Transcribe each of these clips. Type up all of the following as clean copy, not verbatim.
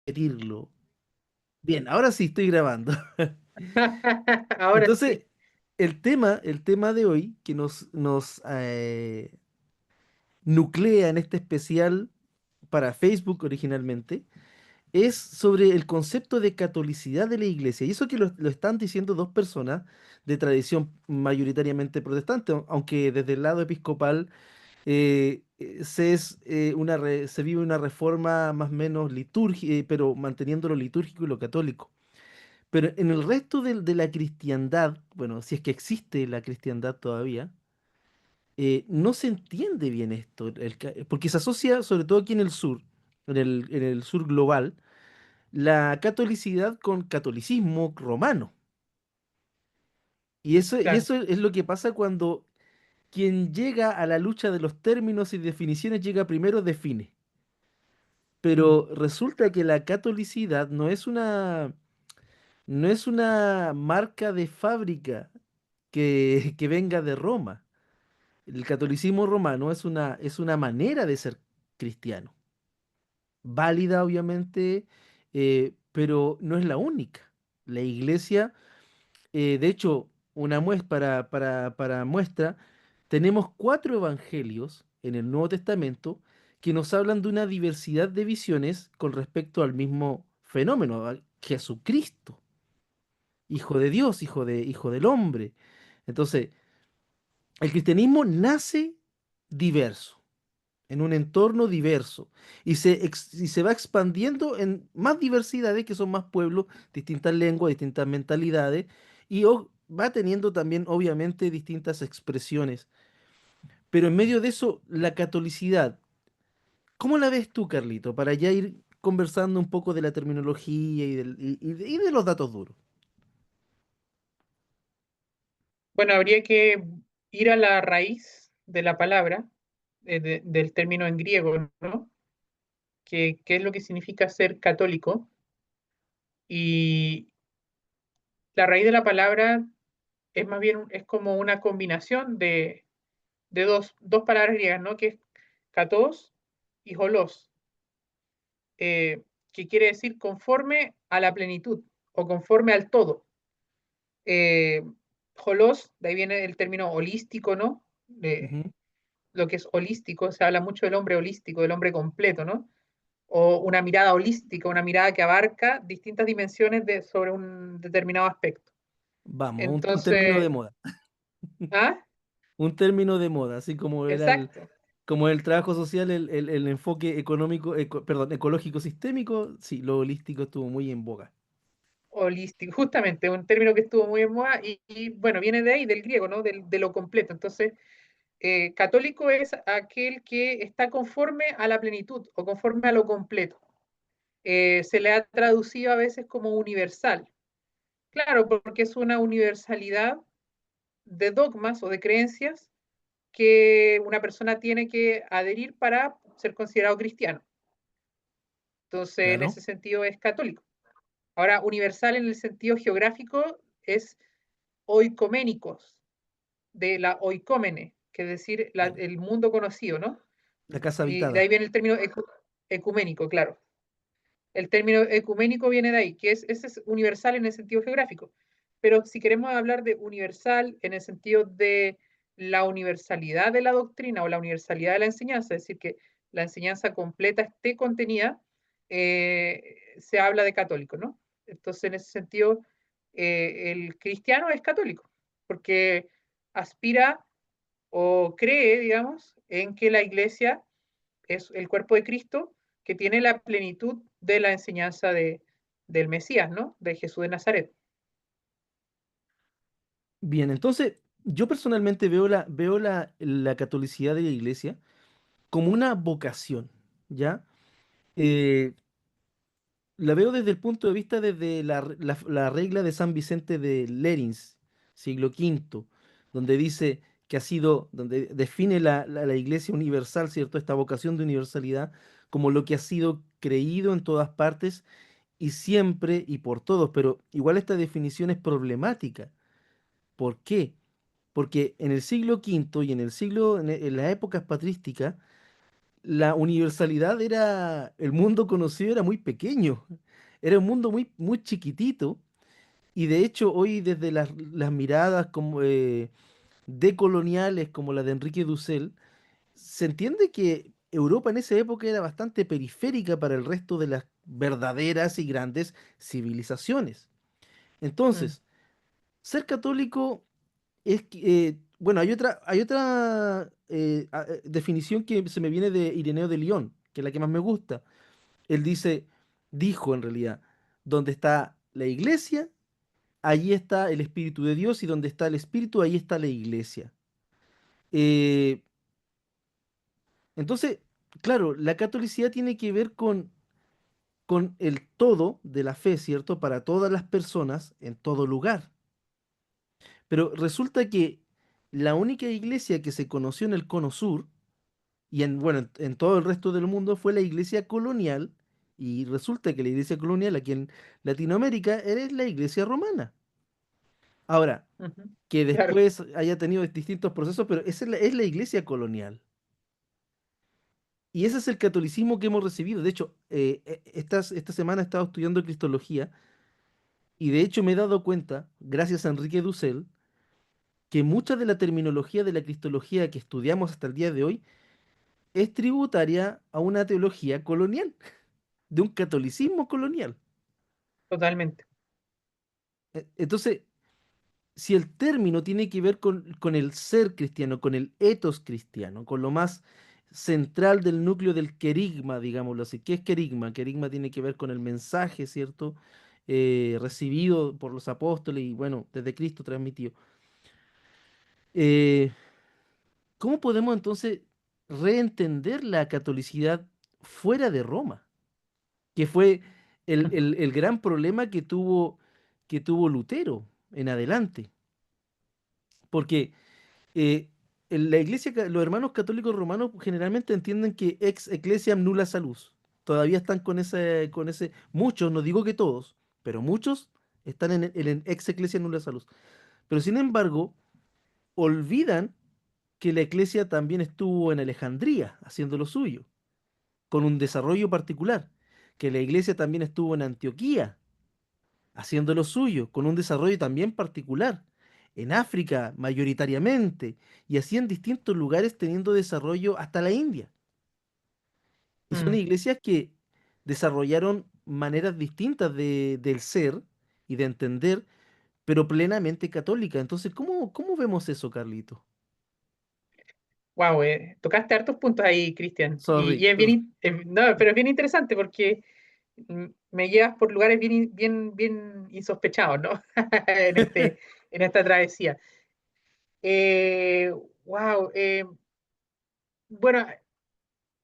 repetirlo. Bien, ahora sí estoy grabando. Ahora Entonces, sí, el tema de hoy que nos nuclea en este especial para Facebook originalmente es sobre el concepto de catolicidad de la iglesia. Y eso que lo están diciendo dos personas de tradición mayoritariamente protestante, aunque desde el lado episcopal se vive una reforma más o menos litúrgica, pero manteniendo lo litúrgico y lo católico. Pero en el resto de la cristiandad, bueno, si es que existe la cristiandad todavía, no se entiende bien esto, porque se asocia, sobre todo aquí en el sur, en el sur global, la catolicidad con catolicismo romano. Y claro. eso es lo que pasa cuando quien llega a la lucha de los términos y definiciones llega primero, define. Mm, Pero resulta que la catolicidad no es una marca de fábrica que venga de Roma. El catolicismo romano es una manera de ser cristiano. Válida, obviamente, pero no es la única. La iglesia, de hecho, para muestra, tenemos cuatro evangelios en el Nuevo Testamento que nos hablan de una diversidad de visiones con respecto al mismo fenómeno, a Jesucristo, Hijo de Dios, Hijo del hombre. Entonces, el cristianismo nace diverso, en un entorno diverso, y se va expandiendo en más diversidades, que son más pueblos, distintas lenguas, distintas mentalidades, y va teniendo también, obviamente, distintas expresiones. Pero en medio de eso, la catolicidad, ¿cómo la ves tú, Carlito? Para ya ir conversando un poco de la terminología y de los datos duros. Bueno, habría que ir a la raíz de la palabra, del término en griego, ¿no? ¿Qué es lo que significa ser católico? Y la raíz de la palabra es más bien, es como una combinación de dos palabras griegas, ¿no? Que es katos y holos, que quiere decir conforme a la plenitud o conforme al todo. Eh, Holos, de ahí viene el término holístico, ¿no? Ujú. Lo que es holístico, se habla mucho del hombre holístico, del hombre completo, ¿no? O una mirada holística, una mirada que abarca distintas dimensiones sobre un determinado aspecto. Vamos, un término de Entonces, moda. ¿ah? Un término de moda, así como era Exacto, como el trabajo social, el enfoque económico, perdón, ecológico sistémico, sí, lo holístico estuvo muy en boga. holístico, justamente, un término que estuvo muy en moda bueno, viene de ahí, del griego, ¿no? De lo completo. Entonces, católico es aquel que está conforme a la plenitud o conforme a lo completo. Se le ha traducido a veces como universal. Claro, porque es una universalidad de dogmas o de creencias que una persona tiene que adherir para ser considerado cristiano. Entonces, en Claro. ese sentido es católico. Ahora, universal en el sentido geográfico es oikoménicos, de la oikómene, que es decir, Bien. el mundo conocido, ¿no? La casa Y de ahí habitada. viene el término ecuménico, claro. El término ecuménico viene de ahí, que ese es universal en el sentido geográfico. Pero si queremos hablar de universal en el sentido de la universalidad de la doctrina o la universalidad de la enseñanza, es decir, que la enseñanza completa esté contenida, se habla de católico, ¿no? Entonces, en ese sentido, el cristiano es católico, porque aspira o cree, digamos, en que la iglesia es el cuerpo de Cristo que tiene la plenitud de la enseñanza del Mesías, ¿no? De Jesús de Nazaret. Bien, entonces yo personalmente veo la catolicidad de la iglesia como una vocación, ¿ya? Eh, la veo desde el punto de vista desde la regla de San Vicente de Lérins, siglo quinto, donde dice que donde define la Iglesia universal, ¿cierto? Esta vocación de universalidad como lo que ha sido creído en todas partes y siempre y por todos, pero igual esta definición es problemática. ¿Por qué? Porque en el siglo quinto y en las épocas patrísticas, la universalidad era, el mundo conocido era muy pequeño, era un mundo muy, muy chiquitito. Y de hecho, hoy desde las miradas como, decoloniales como la de Enrique Dussel, se entiende que Europa en esa época era bastante periférica para el resto de las verdaderas y grandes civilizaciones. Mm, Entonces, ser católico es que, bueno, hay otra definición que se me viene de Ireneo de León, que es la que más me gusta. Él dijo en realidad, donde está la iglesia, allí está el Espíritu de Dios, y donde está el Espíritu, ahí está la iglesia. Eh, entonces, claro, la catolicidad tiene que ver con el todo de la fe, ¿cierto? Para todas las personas, en todo lugar. Pero resulta que la única iglesia que se conoció en el Cono Sur, y bueno, en todo el resto del mundo, fue la iglesia colonial, y resulta que la iglesia colonial aquí en Latinoamérica es la iglesia romana. Ahora, ujú, que claro, después haya tenido distintos procesos, pero esa es la iglesia colonial. Y ese es el catolicismo que hemos recibido. De hecho, esta semana he estado estudiando Cristología, y de hecho me he dado cuenta, gracias a Enrique Dussel, que mucha de la terminología de la Cristología que estudiamos hasta el día de hoy es tributaria a una teología colonial, de un catolicismo colonial. totalmente. Entonces, si el término tiene que ver con el ser cristiano, con el etos cristiano, con lo más central del núcleo del querigma, digámoslo así. ¿Qué es querigma? Querigma tiene que ver con el mensaje, ¿cierto? Recibido por los apóstoles y, bueno, desde Cristo transmitido. Eh, ¿Cómo podemos entonces reentender la catolicidad fuera de Roma? Que fue el gran problema que tuvo Lutero en adelante. Porque en la iglesia, los hermanos católicos romanos generalmente entienden que ex ecclesiam nulla salus. Todavía están con ese, muchos, no digo que todos, pero muchos están en ex ecclesiam nulla salus. Pero sin embargo, olvidan que la iglesia también estuvo en Alejandría haciendo lo suyo, con un desarrollo particular, que la iglesia también estuvo en Antioquía haciendo lo suyo, con un desarrollo también particular, en África mayoritariamente, y así en distintos lugares teniendo desarrollo hasta la India. Y son Mm. iglesias que desarrollaron maneras distintas del ser y de entender, pero plenamente católica. Entonces, ¿cómo vemos eso, Carlito? Wow, tocaste hartos puntos ahí, Cristian. Y Sorry. es bien, no, pero es bien interesante porque me llevas por lugares bien, bien, bien insospechados, ¿no? En en esta travesía. Eh, wow, bueno,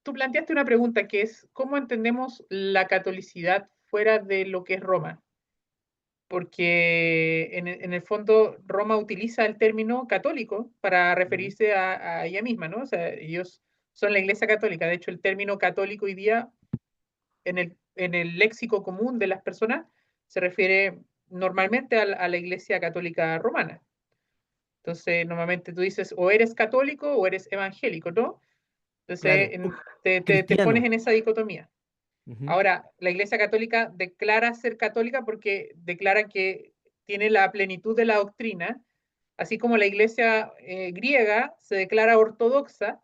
tú planteaste una pregunta que es, ¿cómo entendemos la catolicidad fuera de lo que es Roma? Porque en el fondo Roma utiliza el término católico para Ujú. referirse a ella misma, ¿no? O sea, ellos son la Iglesia Católica. De hecho, el término católico hoy día en el léxico común de las personas se refiere normalmente a la Iglesia Católica Romana. Entonces, normalmente tú dices o eres católico o eres evangélico, ¿no? Entonces, Claro, o te pones cristiano. en esa dicotomía. Ujú. Ahora, la Iglesia Católica declara ser católica porque declara que tiene la plenitud de la doctrina, así como la Iglesia griega se declara ortodoxa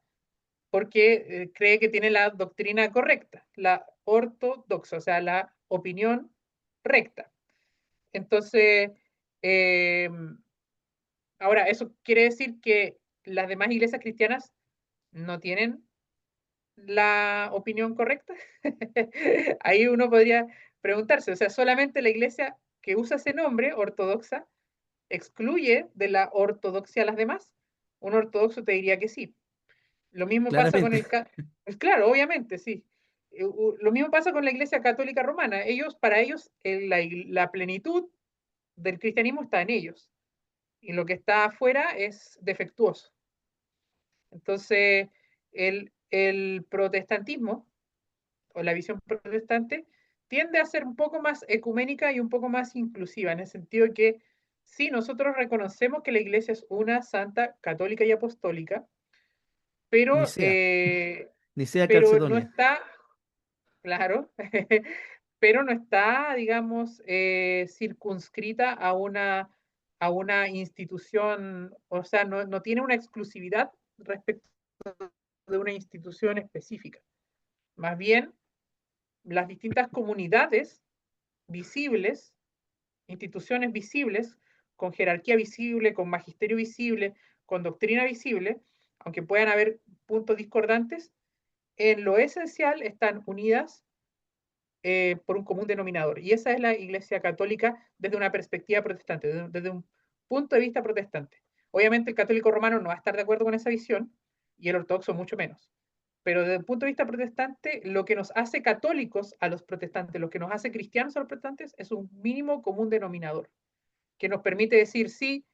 porque cree que tiene la doctrina correcta, la ortodoxa, o sea, la opinión recta. Entonces, eh, ahora, eso quiere decir que las demás iglesias cristianas no tienen la opinión correcta. Ahí uno podría preguntarse, o sea, solamente la iglesia que usa ese nombre, ortodoxa, excluye de la ortodoxia a las demás. Un ortodoxo te diría que sí. Lo mismo pasa con Claramente. el... Pues claro, obviamente, sí. Lo mismo pasa con la Iglesia Católica Romana. Para ellos, la plenitud del cristianismo está en ellos y lo que está afuera es defectuoso. Entonces, el protestantismo o la visión protestante tiende a ser un poco más ecuménica y un poco más inclusiva, en el sentido de que sí, nosotros reconocemos que la iglesia es una santa, católica y apostólica, pero Nicea. Nicea pero no Calcedonia. está, claro, pero no está, digamos, circunscrita a una institución, o sea, no tiene una exclusividad respecto de una institución específica. Más bien, las distintas comunidades visibles, instituciones visibles, con jerarquía visible, con magisterio visible, con doctrina visible, aunque puedan haber puntos discordantes, en lo esencial están unidas por un común denominador. Y esa es la Iglesia Católica desde una perspectiva protestante, desde un punto de vista protestante. Obviamente el católico romano no va a estar de acuerdo con esa visión y el ortodoxo mucho menos. Pero desde un punto de vista protestante, lo que nos hace católicos a los protestantes, lo que nos hace cristianos a los protestantes, es un mínimo común denominador que nos permite decir sí,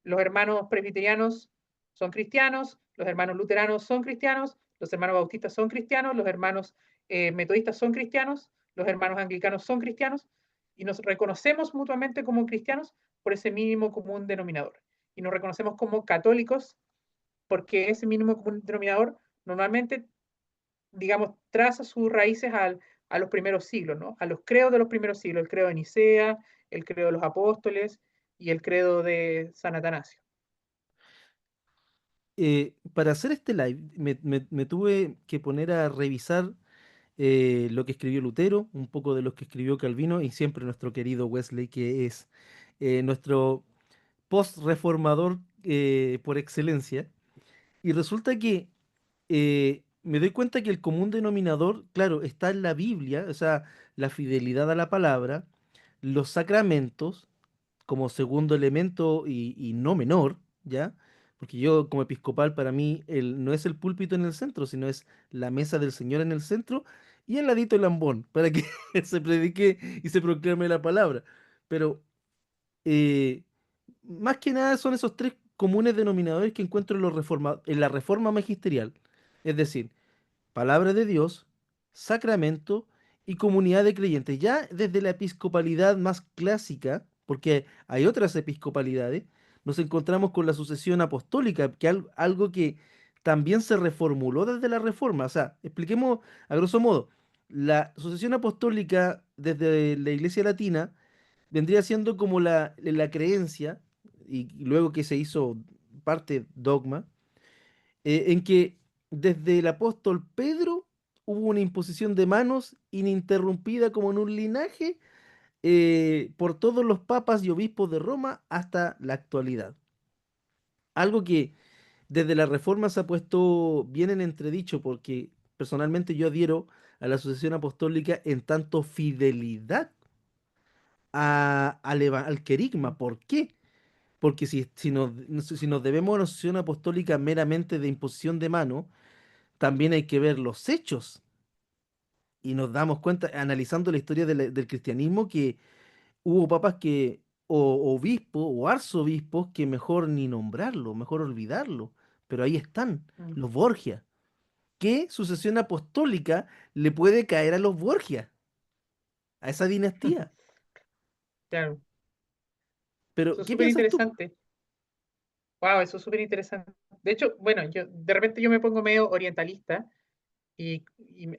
los hermanos presbiterianos son cristianos, los hermanos luteranos son cristianos, los hermanos bautistas son cristianos, los hermanos metodistas son cristianos, los hermanos anglicanos son cristianos, y nos reconocemos mutuamente como cristianos por ese mínimo común denominador. Y nos reconocemos como católicos porque ese mínimo común denominador normalmente, digamos, traza sus raíces a los primeros siglos, ¿no? A los credos de los primeros siglos, el credo de Nicea, el credo de los apóstoles y el credo de San Atanasio. Para hacer este live me tuve que poner a revisar lo que escribió Lutero, un poco de lo que escribió Calvino y siempre nuestro querido Wesley, que es nuestro post-reformador por excelencia. Y resulta que me doy cuenta que el común denominador, claro, está en la Biblia, o sea, la fidelidad a la palabra, los sacramentos como segundo elemento y no menor, ¿ya? Porque yo como episcopal para mí no es el púlpito en el centro, sino es la mesa del Señor en el centro y al ladito el ambón, para que se predique y se proclame la palabra. Pero eh, más que nada son esos tres comunes denominadores que encuentro en, en la reforma magisterial. Es decir, palabra de Dios, sacramento y comunidad de creyentes. Ya desde la episcopalidad más clásica, porque hay otras episcopalidades, nos encontramos con la sucesión apostólica, que algo que también se reformuló desde la Reforma. O sea, expliquemos a grosso modo. La sucesión apostólica desde la Iglesia Latina vendría siendo como la creencia, y luego que se hizo parte dogma, en que desde el apóstol Pedro hubo una imposición de manos ininterrumpida como en un linaje por todos los papas y obispos de Roma hasta la actualidad. Algo que desde la Reforma se ha puesto bien en entredicho porque personalmente yo adhiero a la sucesión apostólica en tanto fidelidad al querigma. ¿Por qué? Porque si nos debemos a una sucesión apostólica meramente de imposición de mano, también hay que ver los hechos y nos damos cuenta, analizando la historia del cristianismo, que hubo papas que, o obispos o arzobispos, que mejor ni nombrarlo, mejor olvidarlo, pero ahí están, Mm. los Borgia. ¿Qué sucesión apostólica le puede caer a los Borgia, a esa dinastía? Claro, eso Pero, es ¿qué súper piensas tú? interesante. Wow, eso es súper interesante. De hecho, bueno, yo de repente yo me pongo medio orientalista y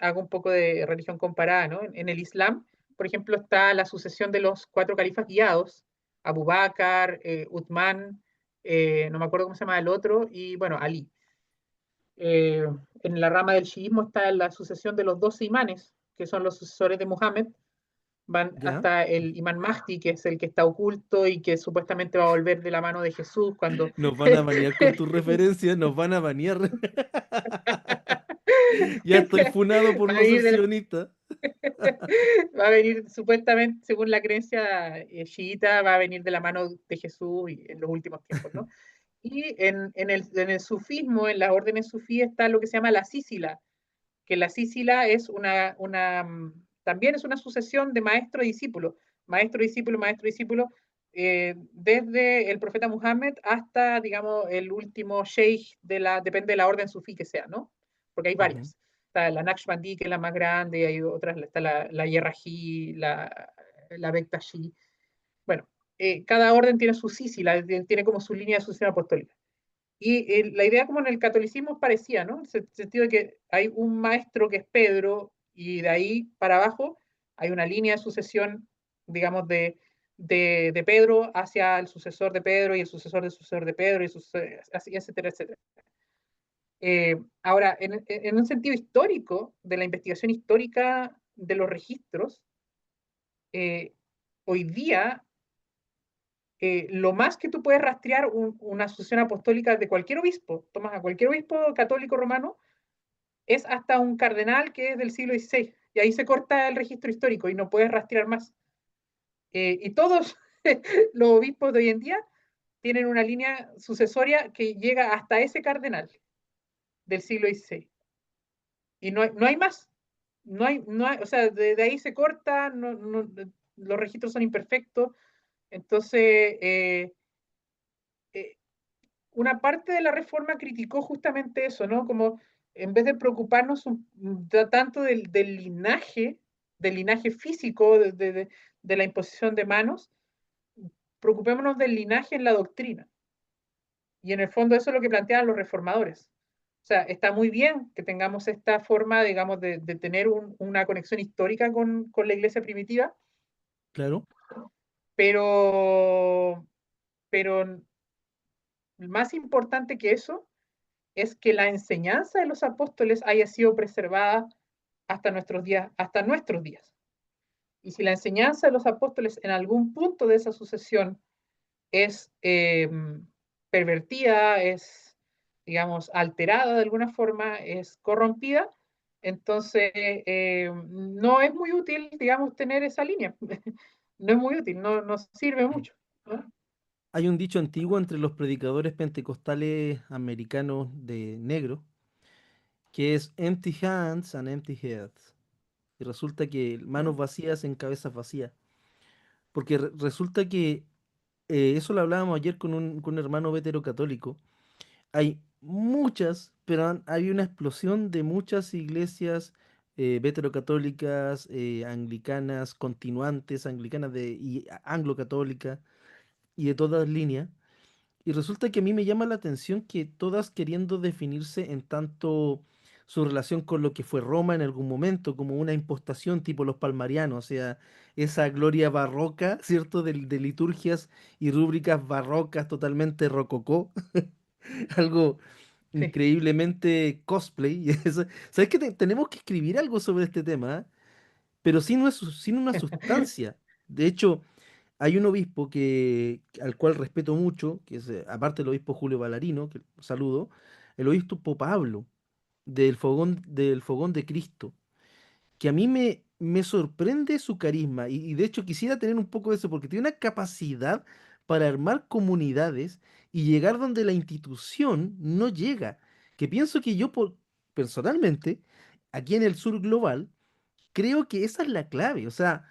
hago un poco de religión comparada, ¿no? En el Islam, por ejemplo, está la sucesión de los cuatro califas guiados, Abu Bakr, Uthman, no me acuerdo cómo se llama el otro, y bueno, Ali. Eh, en la rama del chiismo está la sucesión de los 12 imanes, que son los sucesores de Muhammad, van ¿Ya? hasta el imán Mahdi, que es el que está oculto y que supuestamente va a volver de la mano de Jesús cuando Nos van a banear con tus referencias, nos van a banear. Ya estoy funado por va a no ser venir de sionista. va a venir supuestamente, según la creencia chiita, va a venir de la mano de Jesús y en los últimos tiempos, ¿no? Y en el sufismo, en las órdenes sufí, está lo que se llama la sísila, que la sísila es también es una sucesión de maestro-discípulo, maestro-discípulo, maestro-discípulo, desde el profeta Muhammad hasta, digamos, el último sheikh depende de la orden sufí que sea, ¿no? Porque hay Ujú. varias. Está la Naqshbandi, que es la más grande, hay otras, está la Yerrají, la Bektashi. Bueno, cada orden tiene su sísila, tiene como su línea de sucesión apostólica. Y la idea como en el catolicismo es parecía, ¿no? En el sentido de que hay un maestro que es Pedro y de ahí para abajo hay una línea de sucesión, digamos, de Pedro hacia el sucesor de Pedro y el sucesor del sucesor de Pedro y así, etcétera, etcétera. Ahora, en un sentido histórico, de la investigación histórica de los registros, eh, hoy día lo más que tú puedes rastrear una sucesión apostólica de cualquier obispo, tomas a cualquier obispo católico romano, es hasta un cardenal que es del siglo XVI, y ahí se corta el registro histórico y no puedes rastrear más. Y todos los obispos de hoy en día tienen una línea sucesoria que llega hasta ese cardenal del siglo XVI. Y no hay más. O sea, de ahí se corta, los registros son imperfectos. Entonces, eh, una parte de la reforma criticó justamente eso, ¿no? Como en vez de preocuparnos tanto del linaje físico, de la imposición de manos, preocupémonos del linaje en la doctrina. Y en el fondo eso es lo que planteaban los reformadores. O sea, está muy bien que tengamos esta forma, digamos, de tener una conexión histórica con la iglesia primitiva, Claro. pero, pero más importante que eso es que la enseñanza de los apóstoles haya sido preservada hasta nuestros días, hasta nuestros días. Y si la enseñanza de los apóstoles en algún punto de esa sucesión es pervertida, es, digamos, alterada de alguna forma, es corrompida, entonces no es muy útil, digamos, tener esa línea. No es muy útil, no sirve mucho, ¿no? Hay un dicho antiguo entre los predicadores pentecostales americanos de negro que es empty hands and empty heads. Y resulta que manos vacías en cabezas vacías. Porque resulta que eso lo hablábamos ayer con un hermano católico. Hay muchas, pero hay una explosión de muchas iglesias veterocatólicas, anglicanas, continuantes, anglicanas y anglo-católicas y de todas líneas. Y resulta que a mí me llama la atención que todas queriendo definirse en tanto su relación con lo que fue Roma en algún momento, como una impostación tipo los palmarianos, o sea, esa gloria barroca, ¿cierto? De liturgias y rúbricas barrocas totalmente rococó, algo Sí. increíblemente cosplay. ¿Sabes que tenemos que escribir algo sobre este tema? Pero sin una sustancia. De hecho, hay un obispo al cual respeto mucho, que es, aparte del obispo Julio Valarino, que saludo, el obispo Pablo, del Fogón de Cristo, que a mí me sorprende su carisma y de hecho quisiera tener un poco de eso, porque tiene una capacidad para armar comunidades y llegar donde la institución no llega, que pienso que personalmente, aquí en el sur global, creo que esa es la clave, o sea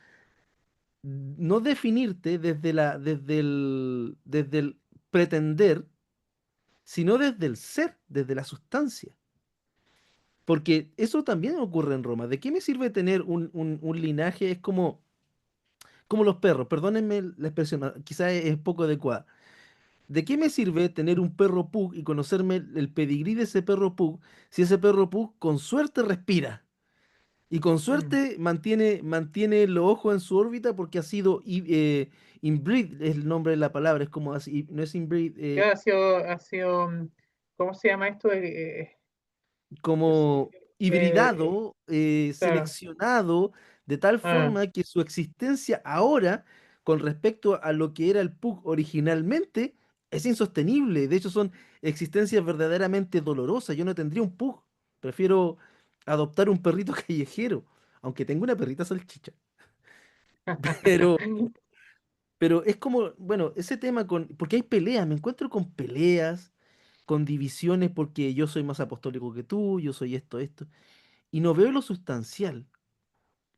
no definirte desde el pretender, sino desde el ser, desde la sustancia. Porque eso también ocurre en Roma. ¿De qué me sirve tener un linaje? Es como los perros, perdónenme la expresión, quizás es poco adecuada. ¿De qué me sirve tener un perro pug y conocerme el pedigrí de ese perro pug si ese perro pug con suerte respira? Y con Mm. suerte mantiene los ojos en su órbita porque ha sido inbreed, es el nombre de la palabra, es como así, no es inbreed, Ha sido, ¿cómo se llama esto? como Eh, hibridado, claro. seleccionado, de tal Ah, forma que su existencia ahora, con respecto a lo que era el Pug originalmente, es insostenible. De hecho, son existencias verdaderamente dolorosas. Yo no tendría un Pug. Prefiero adoptar un perrito callejero, aunque tengo una perrita salchicha. Pero Pero es como, bueno, ese tema porque hay peleas, me encuentro con peleas, con divisiones porque yo soy más apostólico que tú, yo soy esto, y no veo lo sustancial.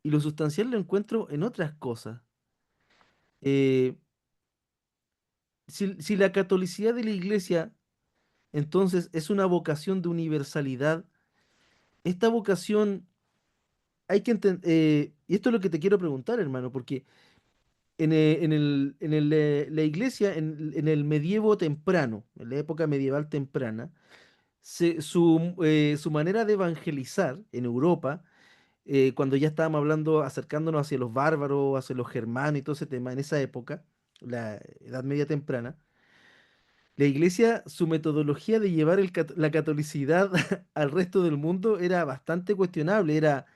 Y lo sustancial lo encuentro en otras cosas. Eh, si la catolicidad de la iglesia entonces es una vocación de universalidad, esta vocación hay que entender, y esto es lo que te quiero preguntar, hermano, porque la iglesia, en el medievo temprano, en la época medieval temprana, su manera de evangelizar en Europa, cuando ya estábamos hablando, acercándonos hacia los bárbaros, hacia los germanos y todo ese tema, en esa época, la Edad Media temprana, la iglesia, su metodología de llevar la catolicidad al resto del mundo era bastante cuestionable. Era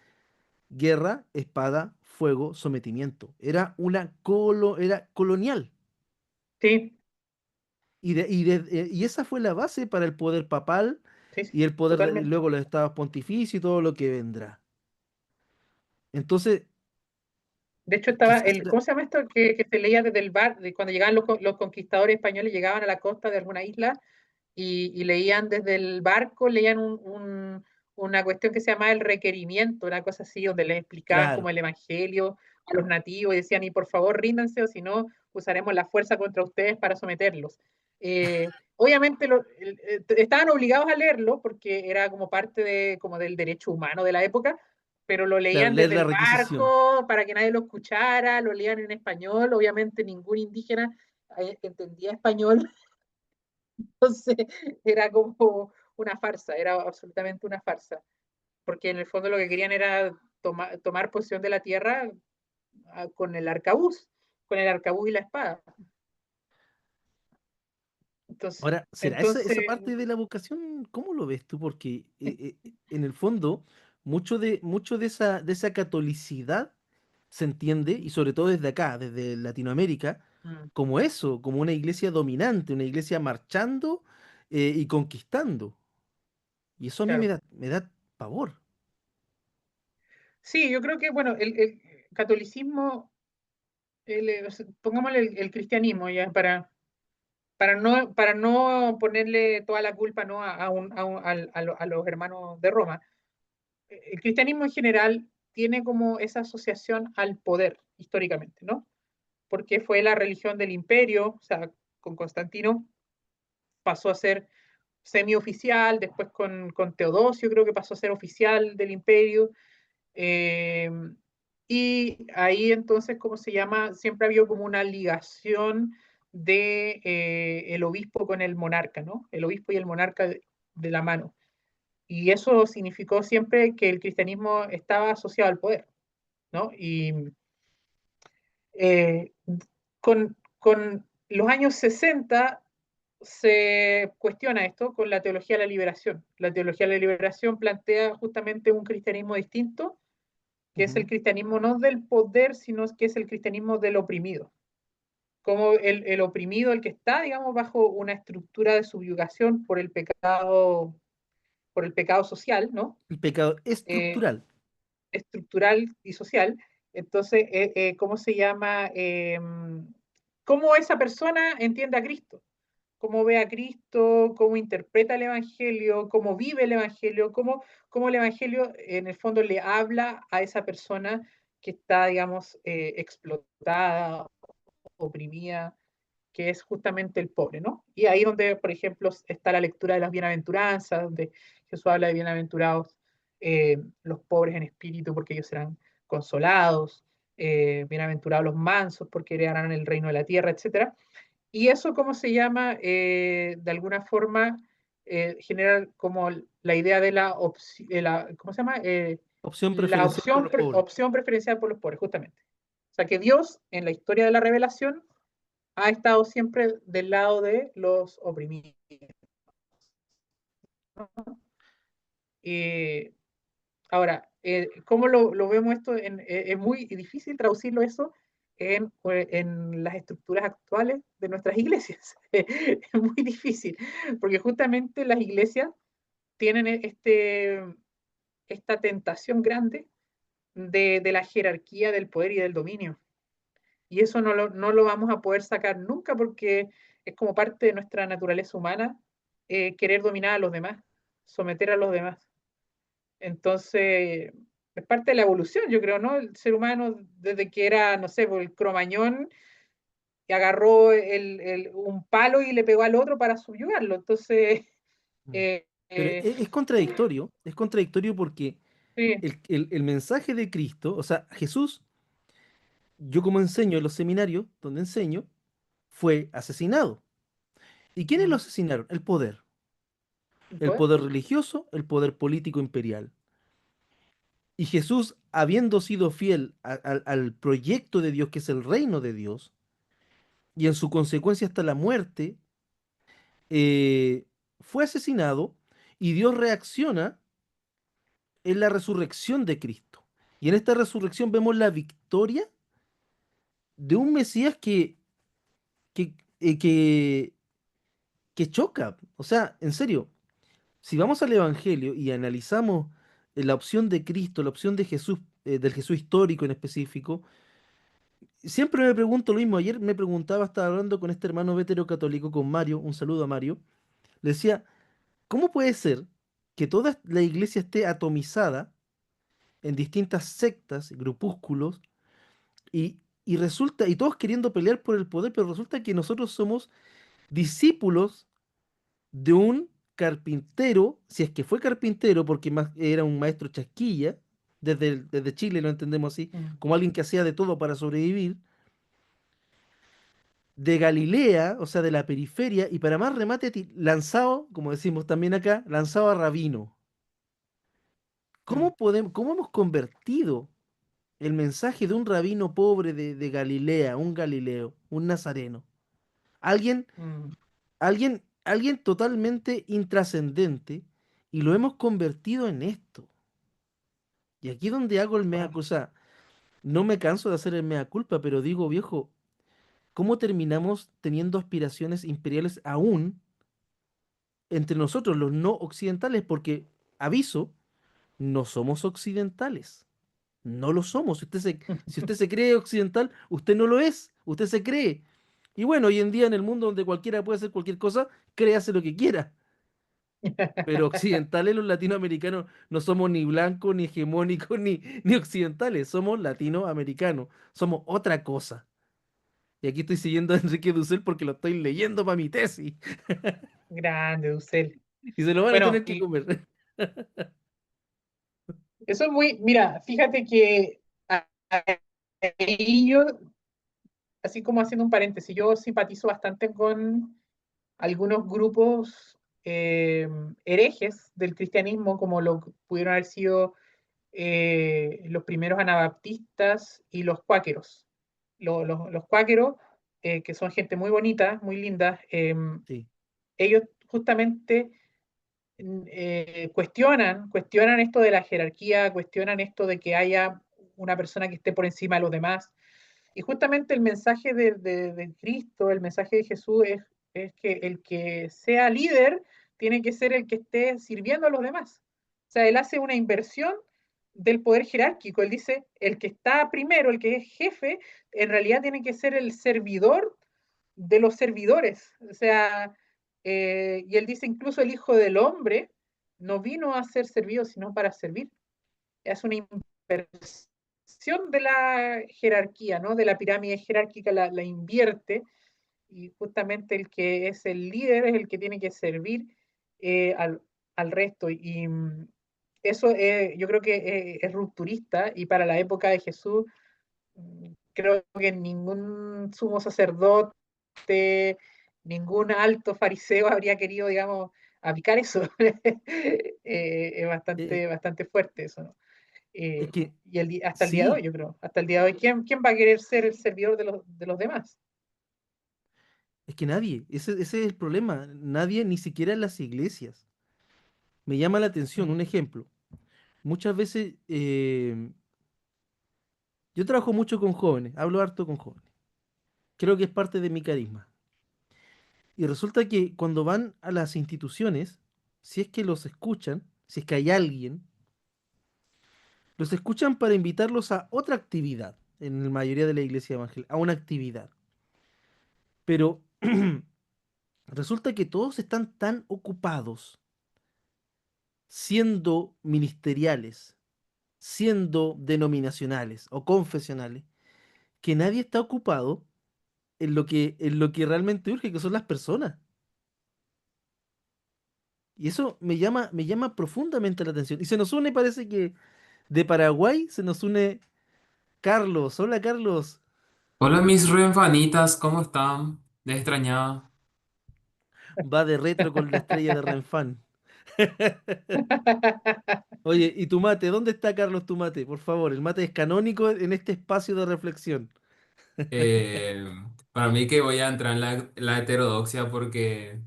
guerra, espada, fuego, sometimiento. Era colonial. Sí, Y esa fue la base para el poder papal sí, sí, y el poder totalmente. luego los estados pontificios y todo lo que vendrá. Entonces, De hecho, estaba quizás ¿cómo se llama esto? Que se leía desde el bar, de cuando llegaban los conquistadores españoles, llegaban a la costa de alguna isla y leían desde el barco, leían una cuestión que se llamaba el requerimiento, una cosa así, donde les explicaban como claro, el evangelio a los nativos y decían, y por favor ríndanse o si no, usaremos la fuerza contra ustedes para someterlos. Obviamente estaban obligados a leerlo porque era como parte como del derecho humano de la época, pero lo claro, leían leer desde la el requisición. barco para que nadie lo escuchara, lo leían en español, obviamente ningún indígena entendía español. Entonces era como una farsa, era absolutamente una farsa, porque en el fondo lo que querían era tomar posesión de la tierra con el arcabuz y la espada. Entonces, Ahora, ¿será esa entonces parte de la vocación? ¿Cómo lo ves tú? Porque en el fondo, mucho de esa catolicidad se entiende, y sobre todo desde acá, desde Latinoamérica, mm, como eso, como una iglesia dominante, una iglesia marchando y conquistando. Y eso a mí me claro. da, me da pavor. Sí, yo creo que, bueno, el catolicismo, pongámosle el cristianismo ya para no ponerle toda la culpa, ¿no? A los hermanos de Roma. El cristianismo en general tiene como esa asociación al poder históricamente, ¿no? Porque fue la religión del imperio, o sea, con Constantino pasó a ser semioficial, después con Teodosio creo que pasó a ser oficial del imperio, eh, y ahí entonces, ¿cómo se llama? Siempre ha habido como una ligación de el obispo con el monarca, ¿no? El obispo y el monarca de la mano. Y eso significó siempre que el cristianismo estaba asociado al poder, ¿no? Y eh, con los años 60 se cuestiona esto con la teología de la liberación. La teología de la liberación plantea justamente un cristianismo distinto, que es el Ujú. cristianismo no del poder, sino que es el cristianismo del oprimido. Como el oprimido, el que está, digamos, bajo una estructura de subyugación por el pecado social, ¿no? El pecado Eh, estructural. estructural y social. Entonces, ¿cómo se llama? ¿Cómo esa persona entiende a Cristo? ¿Cómo ve a Cristo? ¿Cómo interpreta el Evangelio? ¿Cómo vive el Evangelio? ¿Cómo el Evangelio en el fondo le habla a esa persona que está, digamos, explotada, oprimida, que es justamente el pobre, ¿no? Y ahí donde, por ejemplo, está la lectura de las bienaventuranzas, donde Jesús habla de bienaventurados los pobres en espíritu, porque ellos serán consolados, bienaventurados los mansos, porque heredarán el reino de la tierra, etcétera. Y eso, ¿cómo se llama? De alguna forma, genera como la idea de ¿cómo se llama? Opción La preferencial por los pobres. opción preferencial por los pobres, justamente. O sea, que Dios, en la historia de la revelación, ha estado siempre del lado de los oprimidos. Eh, Ahora, ¿cómo lo vemos esto? Es muy difícil traducirlo eso en las estructuras actuales de nuestras iglesias. Es muy difícil, porque justamente las iglesias tienen esta tentación grande de la jerarquía del poder y del dominio. Y eso no lo vamos a poder sacar nunca porque es como parte de nuestra naturaleza humana querer dominar a los demás, someter a los demás. Entonces, es parte de la evolución, yo creo, ¿no? El ser humano, desde que era, no sé, por el cromañón, y agarró un palo y le pegó al otro para subyugarlo. Entonces, Mm. eh, Pero eh, es contradictorio porque sí, el mensaje de Cristo, o sea, Jesús yo como enseño en los seminarios donde enseño, fue asesinado. ¿Y quiénes lo Mm. asesinaron? El poder. El Pues, poder religioso, el poder político imperial. Y Jesús, habiendo sido fiel al proyecto de Dios, que es el reino de Dios, y en su consecuencia hasta la muerte, eh, fue asesinado y Dios reacciona en la resurrección de Cristo. Y en esta resurrección vemos la victoria de un Mesías que, eh, que, que choca. O sea, en serio, si vamos al Evangelio y analizamos la opción de Cristo, la opción de Jesús, del Jesús histórico en específico, siempre me pregunto lo mismo. Ayer me preguntaba, estaba hablando con este hermano católico, con Mario, un saludo a Mario. Le decía, ¿cómo puede ser que toda la iglesia esté atomizada en distintas sectas, grupúsculos, y resulta, y todos queriendo pelear por el poder, pero resulta que nosotros somos discípulos de un carpintero, si es que fue carpintero, porque era un maestro chasquilla, desde Chile lo entendemos así, mm, como alguien que hacía de todo para sobrevivir, de Galilea, o sea, de la periferia, y para más remate, lanzado, como decimos también acá, lanzado a rabino. mm, ¿Cómo hemos convertido el mensaje de un rabino pobre de Galilea, un galileo, un nazareno? Alguien, mm, alguien totalmente intrascendente, y lo hemos convertido en esto. Y aquí es donde hago el mea wow. culpa. O sea, no me canso de hacer el mea culpa, pero digo, viejo, ¿cómo terminamos teniendo aspiraciones imperiales aún entre nosotros, los no occidentales? Porque, aviso, no somos occidentales. No lo somos. Si usted se cree occidental, usted no lo es. Usted se cree. Y bueno, hoy en día en el mundo donde cualquiera puede hacer cualquier cosa, créase lo que quiera. Pero occidentales, los latinoamericanos, no somos ni blancos, ni hegemónicos, ni occidentales. Somos latinoamericanos. Somos otra cosa. Y aquí estoy siguiendo a Enrique Dussel porque lo estoy leyendo para mi tesis. Grande, Dussel. Y se lo van a Bueno, tener que comer. eso es muy, mira, fíjate que ahí yo, así como haciendo un paréntesis, yo simpatizo bastante con algunos grupos herejes del cristianismo, como lo que pudieron haber sido los primeros anabaptistas y los cuáqueros. Los cuáqueros, que son gente muy bonita, muy linda, Sí. ellos justamente cuestionan esto de la jerarquía, cuestionan esto de que haya una persona que esté por encima de los demás. Y justamente el mensaje de Cristo, el mensaje de Jesús es que el que sea líder tiene que ser el que esté sirviendo a los demás. O sea, él hace una inversión del poder jerárquico. Él dice, el que está primero, el que es jefe, en realidad tiene que ser el servidor de los servidores. O sea, y él dice, incluso el Hijo del Hombre no vino a ser servido, sino para servir. Es una inversión de la jerarquía, ¿no? De la pirámide jerárquica la invierte y justamente el que es el líder es el que tiene que servir al resto. Y eso yo creo que es rupturista y para la época de Jesús creo que ningún sumo sacerdote, ningún alto fariseo habría querido, digamos, aplicar eso. Es Eh, bastante fuerte eso, ¿no? es que Y hasta el día de hoy, sí, yo creo, hasta el día de hoy, ¿quién va a querer ser el servidor de los demás? es que nadie. Ese es el problema. Nadie, ni siquiera en las iglesias. Me llama la atención un Mm, ejemplo. Muchas veces yo trabajo mucho con jóvenes, hablo harto con jóvenes. Creo que es parte de mi carisma. Y resulta que cuando van a las instituciones, si es que los escuchan, si es que hay alguien, los escuchan para invitarlos a otra actividad, en la mayoría de la iglesia evangélica, a una actividad. Pero resulta que todos están tan ocupados siendo ministeriales, siendo denominacionales o confesionales, que nadie está ocupado en lo que realmente urge, que son las personas. Y eso me llama profundamente la atención. Y se nos une, parece que de Paraguay se nos une Carlos. Hola, Carlos. Hola mis renfanitas, ¿cómo están? Les extrañaba. Va de retro con la estrella de Renfán. Oye, ¿y tu mate? ¿Dónde está Carlos tu mate? Por favor, el mate es canónico en este espacio de reflexión. Eh, para mí que voy a entrar en la heterodoxia porque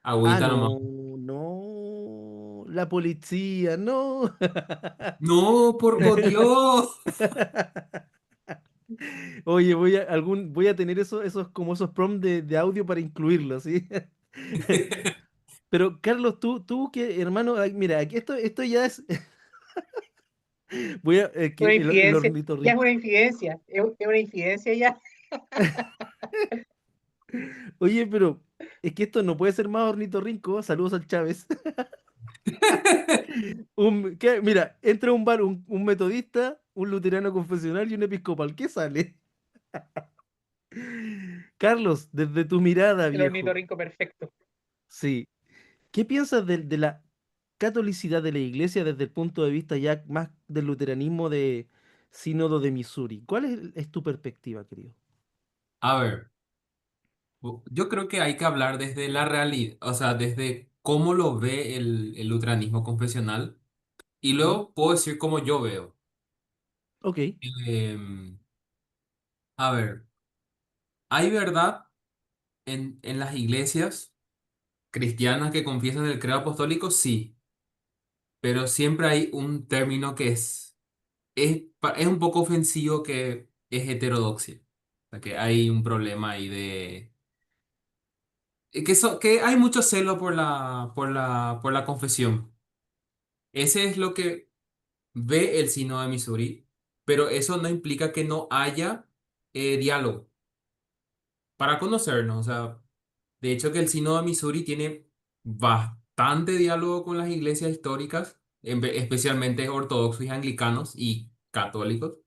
Ah, agüita nomás. no, no. La policía, no. No, por Dios. Oye, voy a tener esos como esos prompts de audio para incluirlo, ¿sí? Pero Carlos, tú que hermano, ay, mira, aquí esto ya es, que Una el infidencia, ya es ornitorrinco. una infidencia, es una infidencia ya. Oye, pero es que esto no puede ser más ornitorrinco. Saludos al Chávez. Mira, entra a un bar un metodista, un luterano confesional y un episcopal. ¿Qué sale? Carlos, desde tu mirada, El viejo. ornitorrinco perfecto. Sí. ¿Qué piensas de la catolicidad de la iglesia desde el punto de vista ya más del luteranismo de Sínodo de Missouri? ¿Cuál es tu perspectiva, querido? A ver, yo creo que hay que hablar desde la realidad, o sea, desde cómo lo ve el luteranismo confesional y Ujú. luego puedo decir cómo yo veo. Ok. Em, a ver, ¿hay verdad en las iglesias cristianas que confiesan el credo apostólico? Sí. Pero siempre hay un término que es un poco ofensivo que es heterodoxia. O sea, que hay un problema ahí de... que hay mucho celo por la confesión. Ese es lo que ve el Sínodo de Missouri, pero eso no implica que no haya diálogo para conocernos. O sea, de hecho que el Sínodo de Missouri tiene bastante diálogo con las iglesias históricas, especialmente ortodoxos y anglicanos y católicos.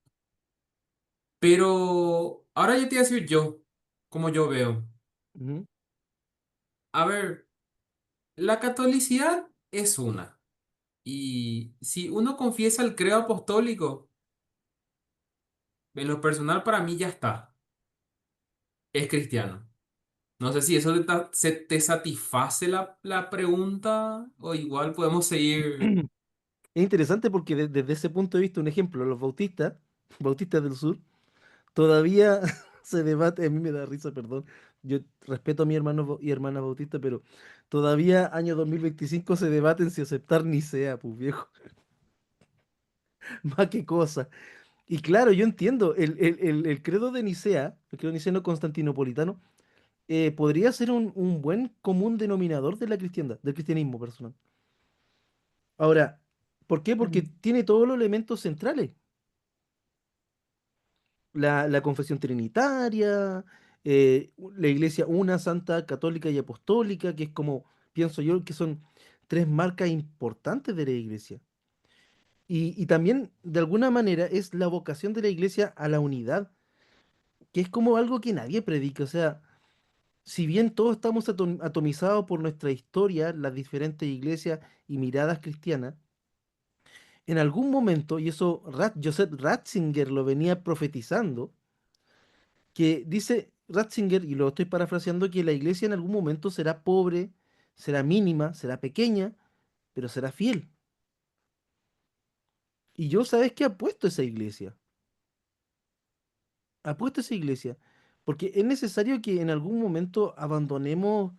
Pero ahora yo te voy a decir yo, como yo veo. Ujú. A ver, la catolicidad es una. Y si uno confiesa el credo apostólico, en lo personal para mí ya está, es cristiano. No sé si eso te satisface la pregunta o igual podemos seguir. Es interesante porque desde ese punto de vista, un ejemplo, los bautistas, bautistas del sur, todavía se debate, a mí me da risa, perdón, yo respeto a mi hermano y hermana bautista, pero todavía año 2025 se debaten si aceptar Nicea, pues viejo, más que cosa. Y claro, yo entiendo, el credo de Nicea, el credo niceno constantinopolitano, podría ser un buen común denominador de la cristiandad, del cristianismo personal. Ahora, ¿por qué? Porque Mm, tiene todos los elementos centrales. La confesión trinitaria, la iglesia una, santa, católica y apostólica, que es como, pienso yo, que son tres marcas importantes de la iglesia. Y también, de alguna manera, es la vocación de la iglesia a la unidad, que es como algo que nadie predica. O sea, si bien todos estamos atomizados por nuestra historia, las diferentes iglesias y miradas cristianas, en algún momento, y eso Joseph Ratzinger lo venía profetizando, que dice Ratzinger, y lo estoy parafraseando, que la iglesia en algún momento será pobre, será mínima, será pequeña, pero será fiel. Y yo, ¿sabes qué? Apuesto a esa iglesia. Apuesto a esa iglesia. Porque es necesario que en algún momento abandonemos,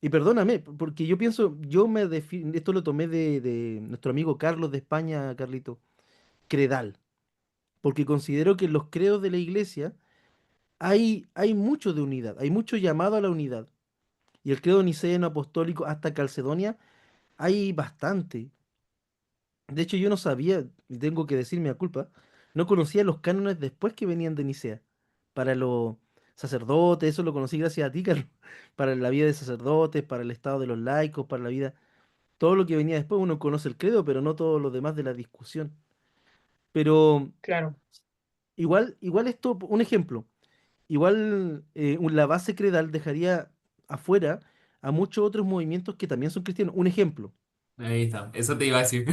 y perdóname, porque yo pienso, yo me defino, esto lo tomé de nuestro amigo Carlos de España, Carlito, Credal, porque considero que en los credos de la iglesia hay mucho de unidad, hay mucho llamado a la unidad. Y el credo niceno apostólico hasta Calcedonia hay bastante. De hecho, yo no sabía, y tengo que decirme a culpa, no conocía los cánones después que venían de Nicea. Para los sacerdotes, eso lo conocí gracias a ti, Carlos. Para la vida de sacerdotes, para el estado de los laicos, para la vida. Todo lo que venía después, uno conoce el credo, pero no todo lo demás de la discusión. Pero claro. igual esto, un ejemplo, igual la base credal dejaría afuera a muchos otros movimientos que también son cristianos. Un ejemplo. Ahí está, eso te iba a decir.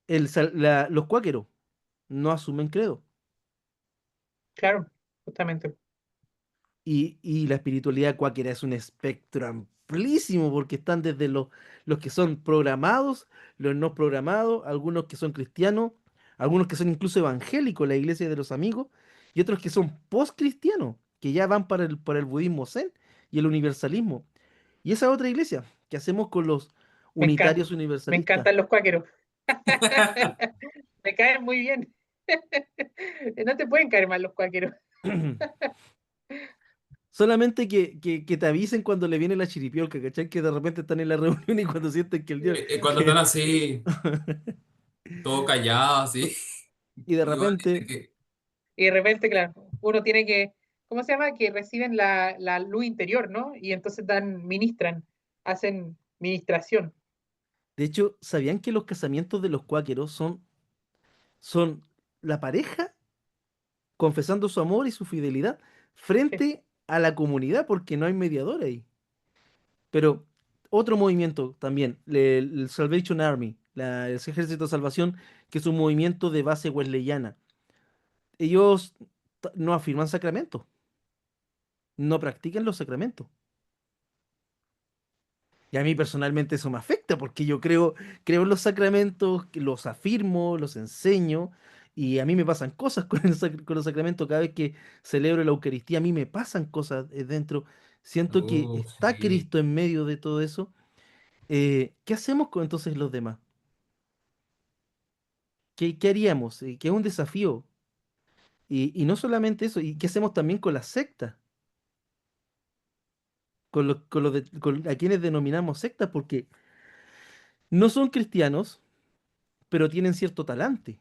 Los cuáqueros no asumen credo. Claro. justamente. Y la espiritualidad cuáquera es un espectro amplísimo, porque están desde los que son programados, los no programados, algunos que son cristianos, algunos que son incluso evangélicos, la iglesia de los amigos, y otros que son post-cristianos, que ya van para el budismo zen y el universalismo. Y esa otra iglesia que hacemos con los Me encanta, unitarios me universalistas. encantan los cuáqueros. Me caen muy bien. No te pueden caer mal los cuáqueros. Solamente que te avisen cuando le viene la chiripiolca, ¿cachai? Que de repente están en la reunión y cuando sienten que el dios... Cuando están así, todo callado, así. Y de Y vos dices repente, que, Y de repente, claro, uno tiene que, ¿cómo se llama? Que reciben la luz interior, ¿no? Y entonces ministran, hacen ministración. de hecho, ¿sabían que los casamientos de los cuáqueros son la pareja confesando su amor y su fidelidad Sí, frente a la comunidad porque no hay mediador ahí? Pero otro movimiento también, el Salvation Army, el Ejército de Salvación, que es un movimiento de base wesleyana. Ellos no afirman sacramentos, no practican los sacramentos. Y a mí personalmente eso me afecta porque yo creo en los sacramentos, que los afirmo, los enseño y a mí me pasan cosas con con los sacramentos. Cada vez que celebro la Eucaristía, a mí me pasan cosas dentro. Siento que está sí. Cristo en medio de todo eso. ¿Qué hacemos con entonces los demás? ¿Qué haríamos? Que es un desafío. Y no solamente eso, ¿y qué hacemos también con las sectas? A quienes denominamos sectas porque no son cristianos, pero tienen cierto talante.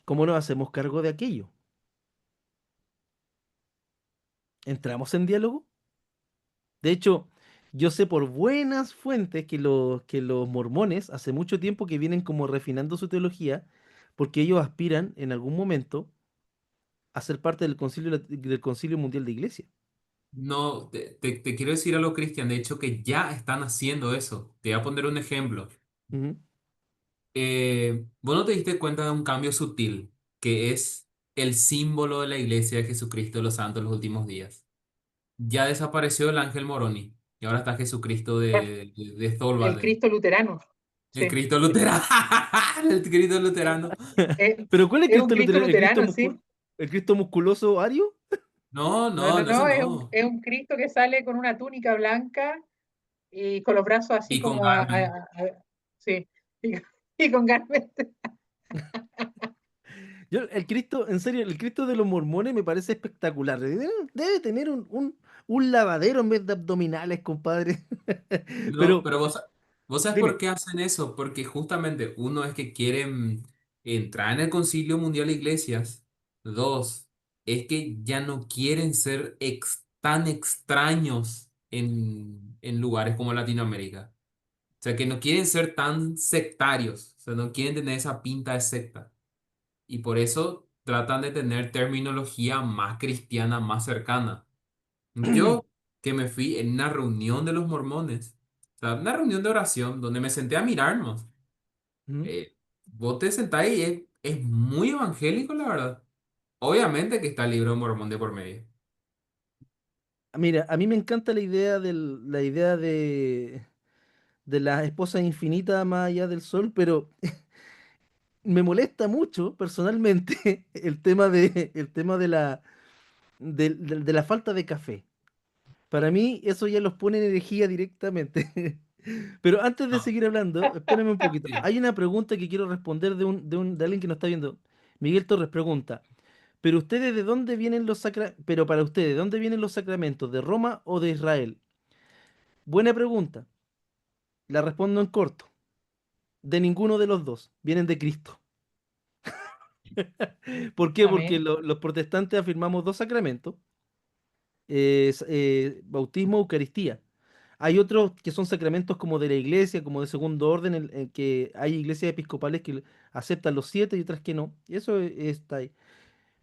¿Cómo nos hacemos cargo de aquello? ¿Entramos en diálogo? De hecho, yo sé por buenas fuentes que los mormones hace mucho tiempo que vienen como refinando su teología porque ellos aspiran en algún momento a ser parte del Concilio Mundial de Iglesia. No, te quiero decir algo, Cristian, de hecho que ya están haciendo eso. Te voy a poner un ejemplo. Ujú. ¿Vos no te diste cuenta de un cambio sutil que es el símbolo de la iglesia de Jesucristo de los Santos en los últimos días? Ya desapareció el ángel Moroni y ahora está Jesucristo de El Stolberg, Cristo luterano. el Sí. Cristo luterano, el Cristo luterano. Pero ¿cuál es Es un Cristo Cristo luterano? luterano, sí. El Cristo musculoso ario? No, No, no, no, no, eso no, no. es un Cristo que sale con una túnica blanca y con los brazos así Y con como Garmin. sí, y, y con garfio. El Cristo, en serio, el Cristo de los mormones me parece espectacular. Debe tener un lavadero en vez de abdominales, compadre. No, Pero, pero vos sabes por dime. qué hacen eso, porque justamente uno es que quieren entrar en el Concilio Mundial de Iglesias, dos, es que ya no quieren ser tan extraños en lugares como Latinoamérica. O sea, que no quieren ser tan sectarios, o sea, no quieren tener esa pinta de secta. Y por eso tratan de tener terminología más cristiana, más cercana. Yo que me fui en una reunión de los mormones, o sea, una reunión de oración donde me senté a mirarnos. Ujú. Vos te sentás y es muy evangélico, la verdad. Obviamente que está el libro de Mormón de por medio. Mira, a mí me encanta la idea de la esposa infinita más allá del sol, pero me molesta mucho personalmente el tema de la falta de café. Para mí eso ya los pone en herejía directamente. Pero antes de No, seguir hablando, espérame un poquito. sí. Hay una pregunta que quiero responder de alguien que nos está viendo. Miguel Torres pregunta, ¿pero ustedes de dónde vienen pero para ustedes, ¿de dónde vienen los sacramentos? ¿De Roma o de Israel? Buena pregunta. La respondo en corto. De ninguno de los dos. Vienen de Cristo. ¿Por qué? Porque Amén. los protestantes afirmamos dos sacramentos. Bautismo, Eucaristía. Hay otros que son sacramentos como de la iglesia, como de segundo orden, en que hay iglesias episcopales que aceptan los siete y otras que no. Y eso está ahí.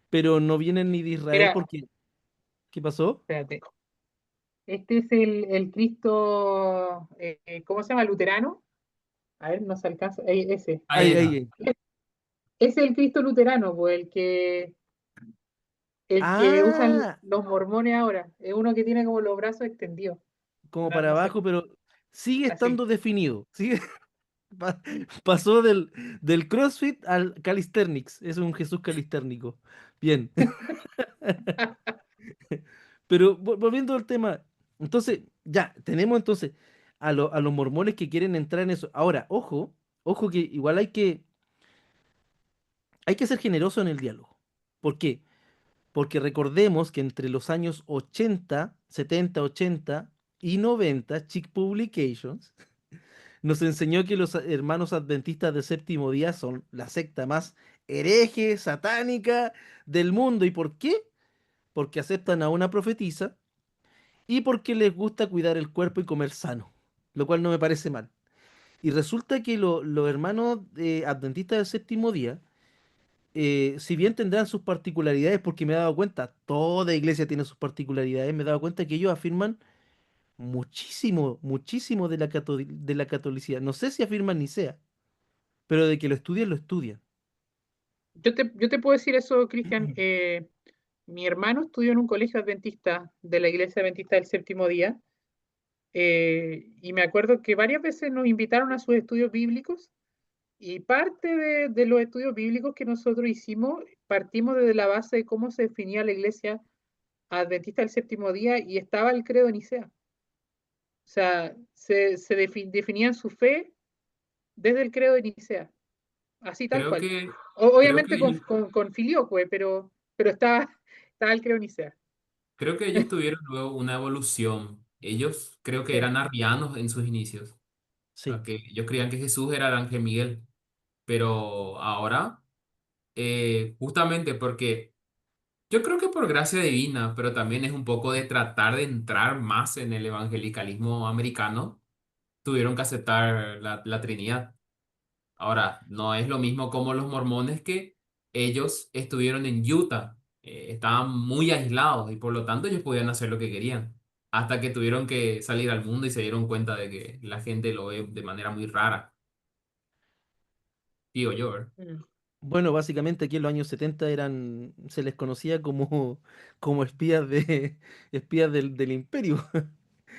Pero no vienen ni de Israel Mira, porque... ¿Qué pasó? espérate. Este es el Cristo, ¿cómo se llama? Luterano. A ver, no se alcanza. Ese. Ahí Ahí, está. ahí. Ese es el Cristo luterano, pues, el que El que usan Ah, los mormones ahora. Es uno que tiene como los brazos extendidos. como No, para no sé, abajo, pero sigue así. estando definido. Sigue, pasó del CrossFit al calisthenics. Es un Jesús calistérnico. Bien. Pero volviendo al tema, entonces, ya, tenemos entonces a los mormones que quieren entrar en eso. Ahora, ojo que igual hay que ser generoso en el diálogo. ¿Por qué? Porque recordemos que entre los años 80, 70, 80 y 90, Chick Publications nos enseñó que los hermanos adventistas del séptimo día son la secta más hereje, satánica del mundo. ¿Y por qué? Porque aceptan a una profetisa y porque les gusta cuidar el cuerpo y comer sano, lo cual no me parece mal. Y resulta que los hermanos adventistas del séptimo día, si bien tendrán sus particularidades, porque me he dado cuenta, toda iglesia tiene sus particularidades, me he dado cuenta que ellos afirman muchísimo, muchísimo de de la catolicidad. No sé si afirman ni sea, pero de que lo estudian, lo estudian. Yo te puedo decir eso, Cristian. Mi hermano estudió en un colegio adventista de la Iglesia Adventista del Séptimo Día, y me acuerdo que varias veces nos invitaron a sus estudios bíblicos, y parte de los estudios bíblicos que nosotros hicimos, partimos desde la base de cómo se definía la Iglesia Adventista del Séptimo Día, y estaba el credo de Nicea. O sea, definían su fe desde el credo de Nicea, así tal Creo cual. que, creo Obviamente que, con filioque, pero estaba el credo de Nicea. creo que ellos tuvieron luego una evolución. Ellos creo que Sí. eran arrianos en sus inicios. O Sí. sea, que ellos creían que Jesús era el ángel Miguel. Pero ahora, justamente porque yo creo que por gracia divina, pero también es un poco de tratar de entrar más en el evangelicalismo americano, tuvieron que aceptar la Trinidad. Ahora, no es lo mismo como los mormones que ellos estuvieron en Utah, estaban muy aislados y por lo tanto ellos podían hacer lo que querían, hasta que tuvieron que salir al mundo y se dieron cuenta de que la gente lo ve de manera muy rara, digo yo, ¿verdad? Mm. Bueno, básicamente aquí en los años 70 se les conocía como, como espías espías del imperio.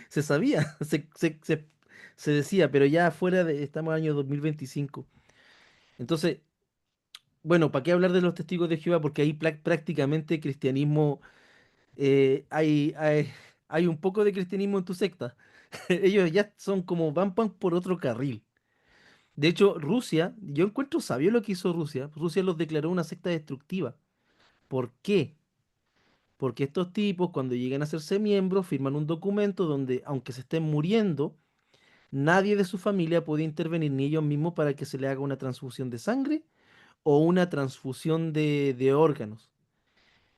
Se sabía, se decía, pero ya fuera estamos en el año 2025. Entonces, bueno, ¿para qué hablar de los testigos de Jehová? Porque ahí prácticamente cristianismo, hay un poco de cristianismo en tu secta. Ellos ya son como van por otro carril. De hecho, Rusia, yo encuentro sabio lo que hizo Rusia. Rusia los declaró una secta destructiva. ¿Por qué? Porque estos tipos, cuando llegan a hacerse miembros, firman un documento donde, aunque se estén muriendo, nadie de su familia puede intervenir, ni ellos mismos, para que se le haga una transfusión de sangre o una transfusión de órganos,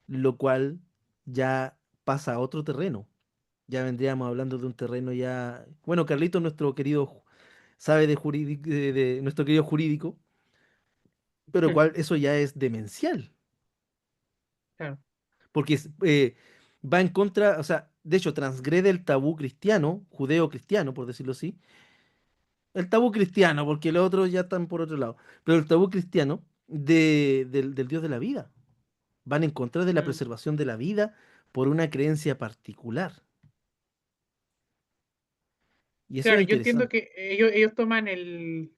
lo cual ya pasa a otro terreno. Ya vendríamos hablando de un terreno ya. Bueno, Carlito, nuestro querido, sabe de nuestro querido jurídico, pero eso ya es demencial. Claro. Porque va en contra, o sea, de hecho, transgrede el tabú cristiano, judeo-cristiano, por decirlo así. El tabú cristiano, porque los otros ya están por otro lado. Pero el tabú cristiano del Dios de la vida. Van en contra de la Mm. preservación de la vida por una creencia particular. Y eso es Claro, yo entiendo interesante. que ellos toman el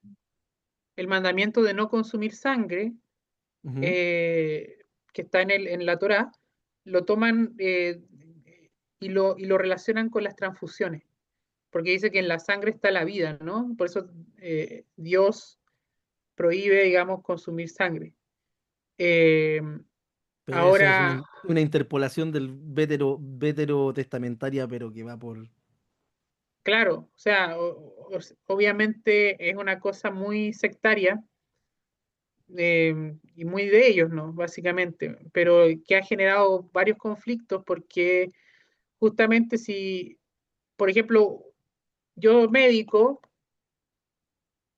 mandamiento de no consumir sangre, Ujú. eh, que está en la Torá, lo toman, y lo relacionan con las transfusiones, porque dice que en la sangre está la vida, ¿no? Por eso Dios prohíbe, digamos, consumir sangre. Eh, Pero eso es ahora, una interpolación del testamentaria, pero que va por... claro, o sea, obviamente es una cosa muy sectaria, y muy de ellos, ¿no? Básicamente, pero que ha generado varios conflictos porque justamente si, por ejemplo, yo médico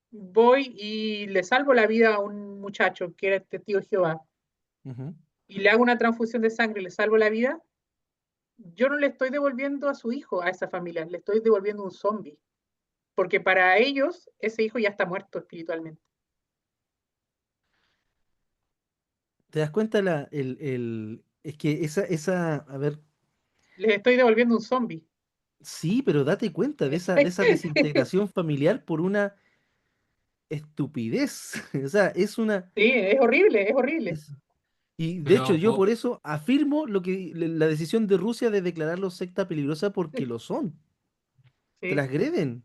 voy y le salvo la vida a un muchacho que era testigo de Jehová Ujú. y le hago una transfusión de sangre y le salvo la vida, yo no le estoy devolviendo a su hijo, a esa familia, le estoy devolviendo un zombie, porque para ellos ese hijo ya está muerto espiritualmente. ¿Te das cuenta Es que a ver, Les estoy devolviendo un zombie. sí, pero date cuenta de esa desintegración familiar por una estupidez. O sea, es una... Sí, es horrible, es horrible. es- Y de hecho Pero, yo por eso afirmo la decisión de Rusia de declararlos secta peligrosa porque lo son. Sí, Transgreden.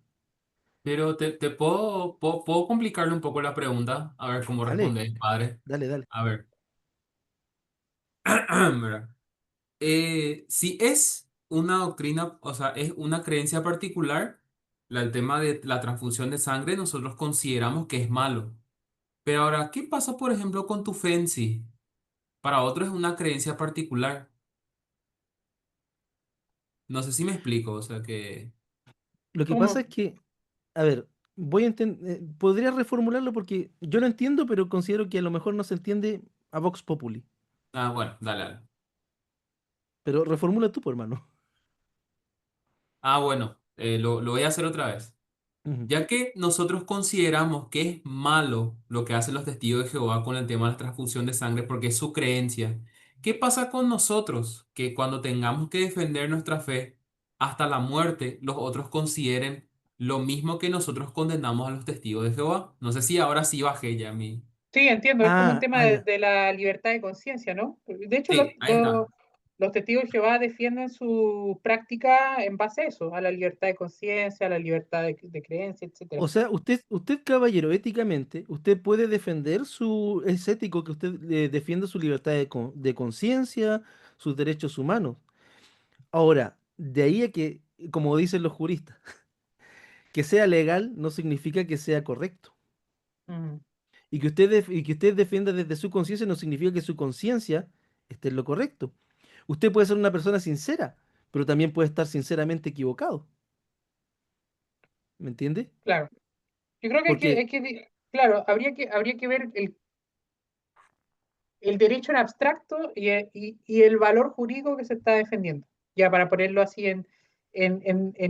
pero puedo complicarle un poco la pregunta, a ver cómo Dale, responde, padre. dale, dale. A ver. Mira, si es una doctrina, o sea, es una creencia particular, el tema de la transfusión de sangre, nosotros consideramos que es malo. Pero ahora, ¿qué pasa, por ejemplo, con tu fe en sí? Para otros es una creencia particular. No sé si me explico, o sea que... Lo que pasa ¿cómo? es que, a ver, podría reformularlo porque yo lo entiendo, pero considero que a lo mejor no se entiende a Vox Populi. Ah, bueno, dale, dale. Pero reformula tú, pues, hermano. Ah, bueno, lo voy a hacer otra vez. Ujú. Ya que nosotros consideramos que es malo lo que hacen los testigos de Jehová con el tema de la transfusión de sangre porque es su creencia, ¿qué pasa con nosotros que cuando tengamos que defender nuestra fe hasta la muerte, los otros consideren lo mismo que nosotros condenamos a los testigos de Jehová? No sé si ahora sí bajé ya mi... Sí, entiendo, es como un tema Ya. de la libertad de conciencia, ¿no? De hecho, Sí, ahí está. los testigos de Jehová defienden su práctica en base a eso, a la libertad de conciencia, a la libertad de creencia, etcétera. O sea, usted, caballero, éticamente, usted puede defender es ético que usted defienda su libertad de conciencia, sus derechos humanos. Ahora, de ahí a que, como dicen los juristas, que sea legal no significa que sea correcto. Mm, Y que usted defienda desde su conciencia no significa que su conciencia esté en lo correcto. Usted puede ser una persona sincera, pero también puede estar sinceramente equivocado. ¿Me entiende? claro. Yo creo que Porque claro, habría que ver el derecho en abstracto y el valor jurídico que se está defendiendo, ya para ponerlo así en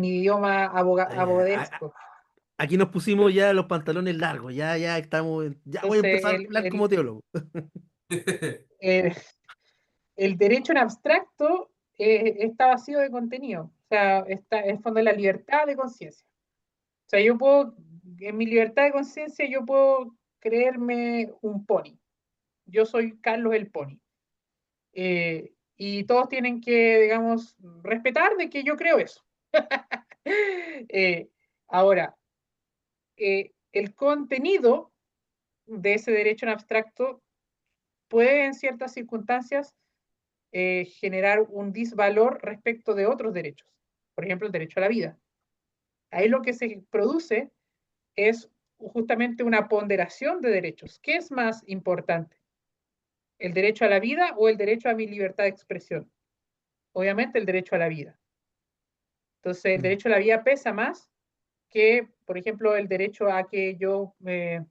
idioma eh, a- a- abogadesco. aquí nos pusimos ya los pantalones largos, ya estamos, ya voy a Entonces, empezar a hablar como teólogo. el, el derecho en abstracto está vacío de contenido, o sea, está en el fondo la libertad de conciencia. O sea, yo puedo, en mi libertad de conciencia, yo puedo creerme un pony. Yo soy Carlos el pony. Y todos tienen que, digamos, respetar de que yo creo eso. Eh, ahora, el contenido de ese derecho en abstracto puede en ciertas circunstancias generar un disvalor respecto de otros derechos. Por ejemplo, el derecho a la vida. Ahí lo que se produce es justamente una ponderación de derechos. ¿Qué es más importante? ¿El derecho a la vida o el derecho a mi libertad de expresión? Obviamente el derecho a la vida. Entonces, el Mm, derecho a la vida pesa más que, por ejemplo, el derecho a que yo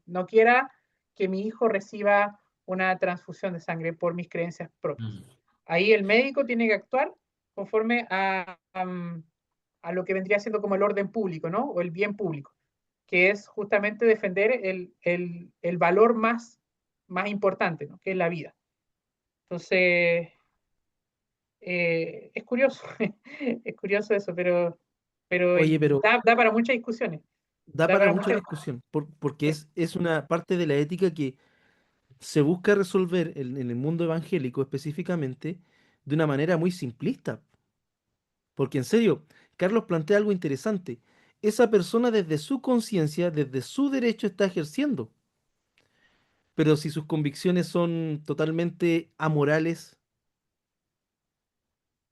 no quiera que mi hijo reciba una transfusión de sangre por mis creencias propias. Mm. Ahí el médico tiene que actuar conforme a lo que vendría siendo como el orden público, ¿no? O el bien público, que es justamente defender el valor más importante, ¿no? Que es la vida. Entonces, es curioso, es curioso eso, pero Oye, pero da para muchas discusiones, da da para para mucha muchas... discusión, porque Sí. es una parte de la ética que se busca resolver en el mundo evangélico específicamente de una manera muy simplista. Porque en serio, Carlos plantea algo interesante. Esa persona desde su conciencia, desde su derecho está ejerciendo. Pero si sus convicciones son totalmente amorales,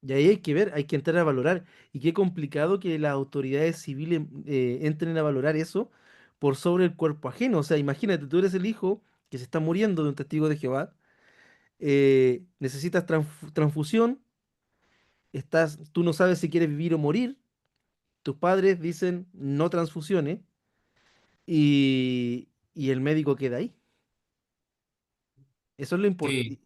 y ahí hay que ver, hay que entrar a valorar. Y qué complicado que las autoridades civiles entren a valorar eso por sobre el cuerpo ajeno. O sea, imagínate, tú eres el hijo que se está muriendo de un testigo de Jehová, necesitas transfusión, tú no sabes si quieres vivir o morir, tus padres dicen no transfusiones y el médico queda ahí. Eso es lo Sí, importante.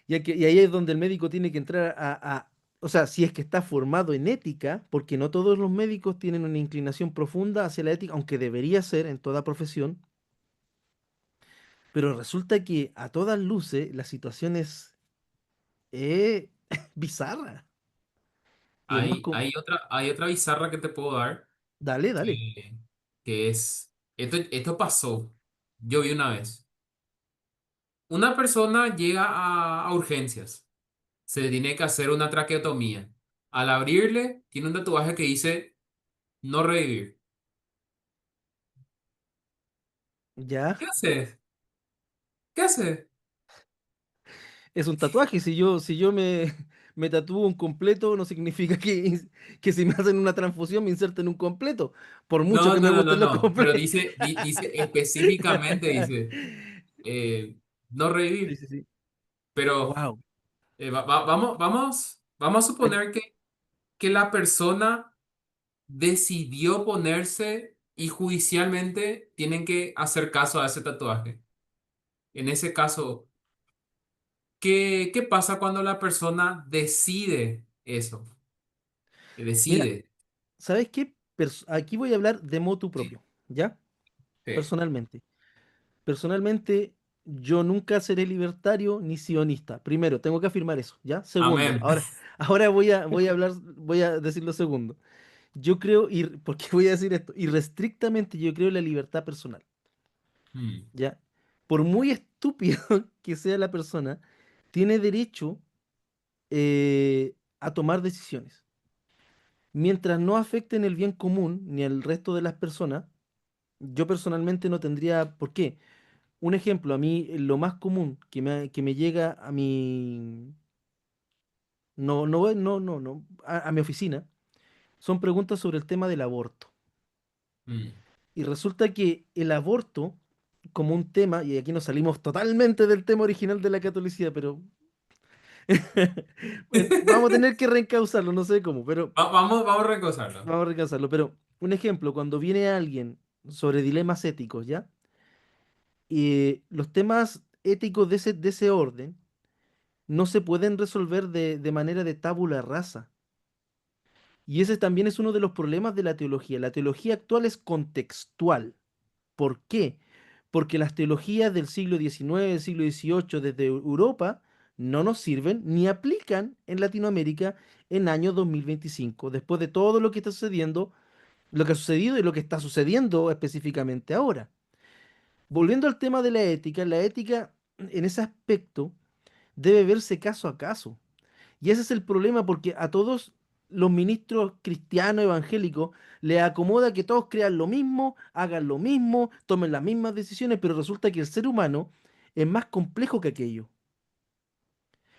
Y ahí es donde el médico tiene que entrar o sea, si es que está formado en ética, porque no todos los médicos tienen una inclinación profunda hacia la ética, aunque debería ser en toda profesión, pero resulta que a todas luces la situación es es bizarra. Y es más como, Hay otra bizarra que te puedo dar, dale, dale. que, que es, esto pasó, yo vi una vez. Una persona llega a urgencias, se le tiene que hacer una traqueotomía. Al abrirle, tiene un tatuaje que dice no revivir. Ya, ¿Qué haces? ¿Qué haces? es un tatuaje. Si yo me tatúo un completo, no significa que si me hacen una transfusión me inserten un completo. Por mucho No, que me no, no, no, gusten los no. Pero completos. dice, dice específicamente, dice, no Sí, revivir. sí, sí. Pero Wow. vamos a suponer que la persona decidió ponerse y judicialmente tienen que hacer caso a ese tatuaje. En ese caso, ¿qué pasa cuando la persona decide eso? Que Mira, decide. ¿sabes qué? Aquí voy a hablar de motu propio, ¿ya? Sí. Personalmente. Personalmente, yo nunca seré libertario ni sionista. Primero, tengo que afirmar eso, ¿ya? Segundo, Amén. ahora voy a hablar, voy a decir lo segundo. Yo creo, ¿por qué voy a decir esto? Irrestrictamente yo creo en la libertad personal, Mm, ¿ya? Por muy estúpido que sea la persona, tiene derecho a tomar decisiones. Mientras no afecten el bien común ni el resto de las personas, yo personalmente no tendría por qué. Un ejemplo, a mí lo más común que me llega a mi, no, a mi oficina son preguntas sobre el tema del aborto. mm. Y resulta que el aborto, como un tema, y aquí nos salimos totalmente del tema original de la catolicidad, pero vamos a tener que reencauzarlo, no sé cómo, pero Vamos a recosarlo. vamos a reencauzarlo. Pero un ejemplo, cuando viene alguien sobre dilemas éticos, ¿ya? Y los temas éticos de ese orden no se pueden resolver de manera de tabula rasa. Y ese también es uno de los problemas de la teología. La teología actual es contextual. ¿Por qué? Porque las teologías del siglo XIX, del siglo XVIII, desde Europa, no nos sirven ni aplican en Latinoamérica en año 2025, después de todo lo que está sucediendo, lo que ha sucedido y lo que está sucediendo específicamente ahora. Volviendo al tema de la ética en ese aspecto debe verse caso a caso. Y ese es el problema porque a todos los ministros cristianos evangélicos les acomoda que todos crean lo mismo, hagan lo mismo, tomen las mismas decisiones, pero resulta que el ser humano es más complejo que aquello.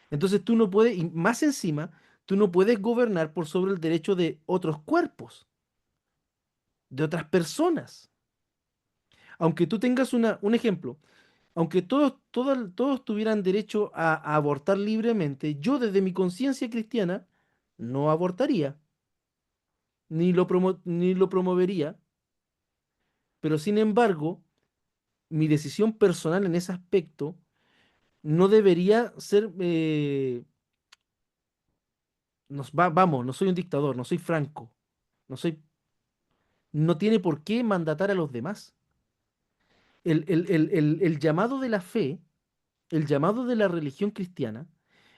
Entonces tú no puedes, y más encima, tú no puedes gobernar por sobre el derecho de otros cuerpos, de otras personas. Aunque tú tengas un ejemplo, aunque todos tuvieran derecho a abortar libremente, yo desde mi conciencia cristiana no abortaría. Ni lo promovería, pero sin embargo, mi decisión personal en ese aspecto no debería ser, vamos, no soy un dictador, no soy Franco, no tiene por qué mandatar a los demás. El llamado de la fe, el llamado de la religión cristiana,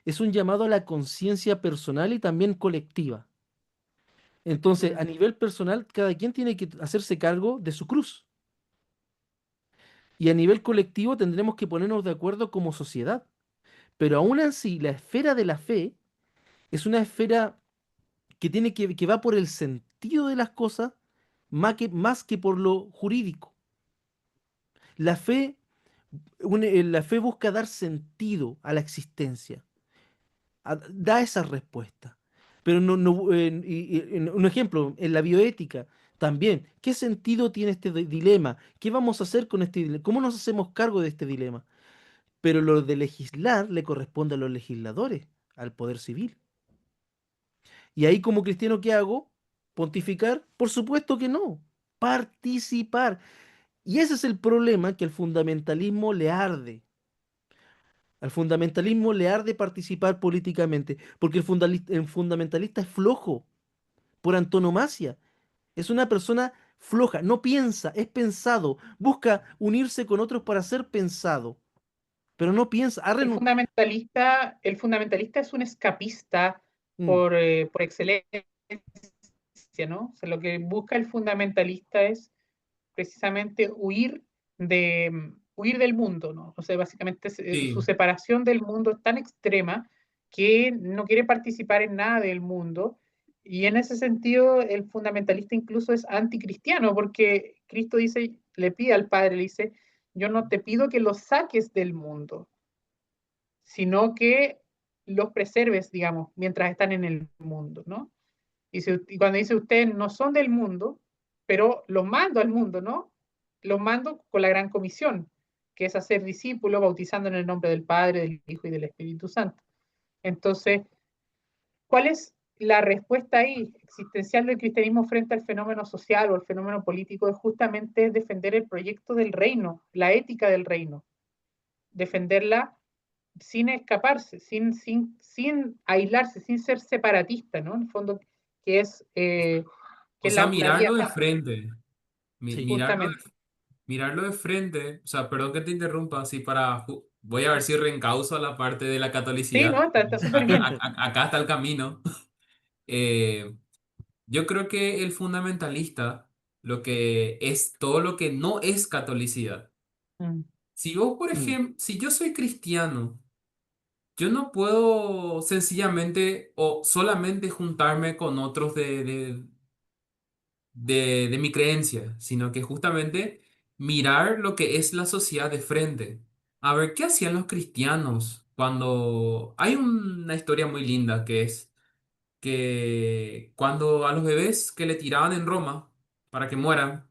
es un llamado a la conciencia personal y también colectiva. Entonces, a Mm, nivel personal, cada quien tiene que hacerse cargo de su cruz. Y a nivel colectivo tendremos que ponernos de acuerdo como sociedad. Pero aún así, la esfera de la fe es una esfera que va por el sentido de las cosas más que por lo jurídico. La fe, la fe busca dar sentido a la existencia, da esa respuesta. Pero un ejemplo, en la bioética también, ¿qué sentido tiene este dilema? ¿Qué vamos a hacer con este dilema? ¿Cómo nos hacemos cargo de este dilema? Pero lo de legislar le corresponde a los legisladores, al poder civil. Y ahí como cristiano, ¿qué hago? ¿Pontificar? Por supuesto que no. Participar. Y ese es el problema que al fundamentalismo le arde. Al fundamentalismo le arde participar políticamente, porque el fundamentalista es flojo, por antonomasia. Es una persona floja, no piensa, es pensado, busca unirse con otros para ser pensado. pero no piensa, El fundamentalista es un escapista Mm, por excelencia, ¿no? O sea, lo que busca el fundamentalista es precisamente huir del mundo, ¿no? O sea, básicamente su Sí, separación del mundo es tan extrema que no quiere participar en nada del mundo. Y en ese sentido, el fundamentalista incluso es anticristiano, porque Cristo dice, le pide al Padre, le dice, yo no te pido que los saques del mundo, sino que los preserves, digamos, mientras están en el mundo, ¿no? Y cuando dice ustedes no son del mundo, pero los mando al mundo, ¿no? Los mando con la gran comisión, que es hacer discípulos, bautizando en el nombre del Padre, del Hijo y del Espíritu Santo. Entonces, ¿cuál es la respuesta ahí existencial del cristianismo frente al fenómeno social o el fenómeno político? Es justamente defender el proyecto del reino, la ética del reino, defenderla sin escaparse, sin aislarse, sin ser separatista, ¿no? En el fondo, que es, eh, que o es sea, la vía mirarlo de frente, sí. justamente. mirarlo de frente, o sea, perdón que te interrumpa, así voy a ver si reencauzo a la parte de la Sí, ¿no? catolicidad. Está súper bien. Acá está el camino. Eh, yo creo que el fundamentalista, lo que es todo lo que no es catolicidad. Mm, Si vos, por Mm, ejemplo, si yo soy cristiano, yo no puedo sencillamente o solamente juntarme con otros de mi creencia, sino que justamente mirar lo que es la sociedad de frente. A ver, ¿qué hacían los cristianos cuando... Hay una historia muy linda que es que cuando a los bebés que le tiraban en Roma para que mueran,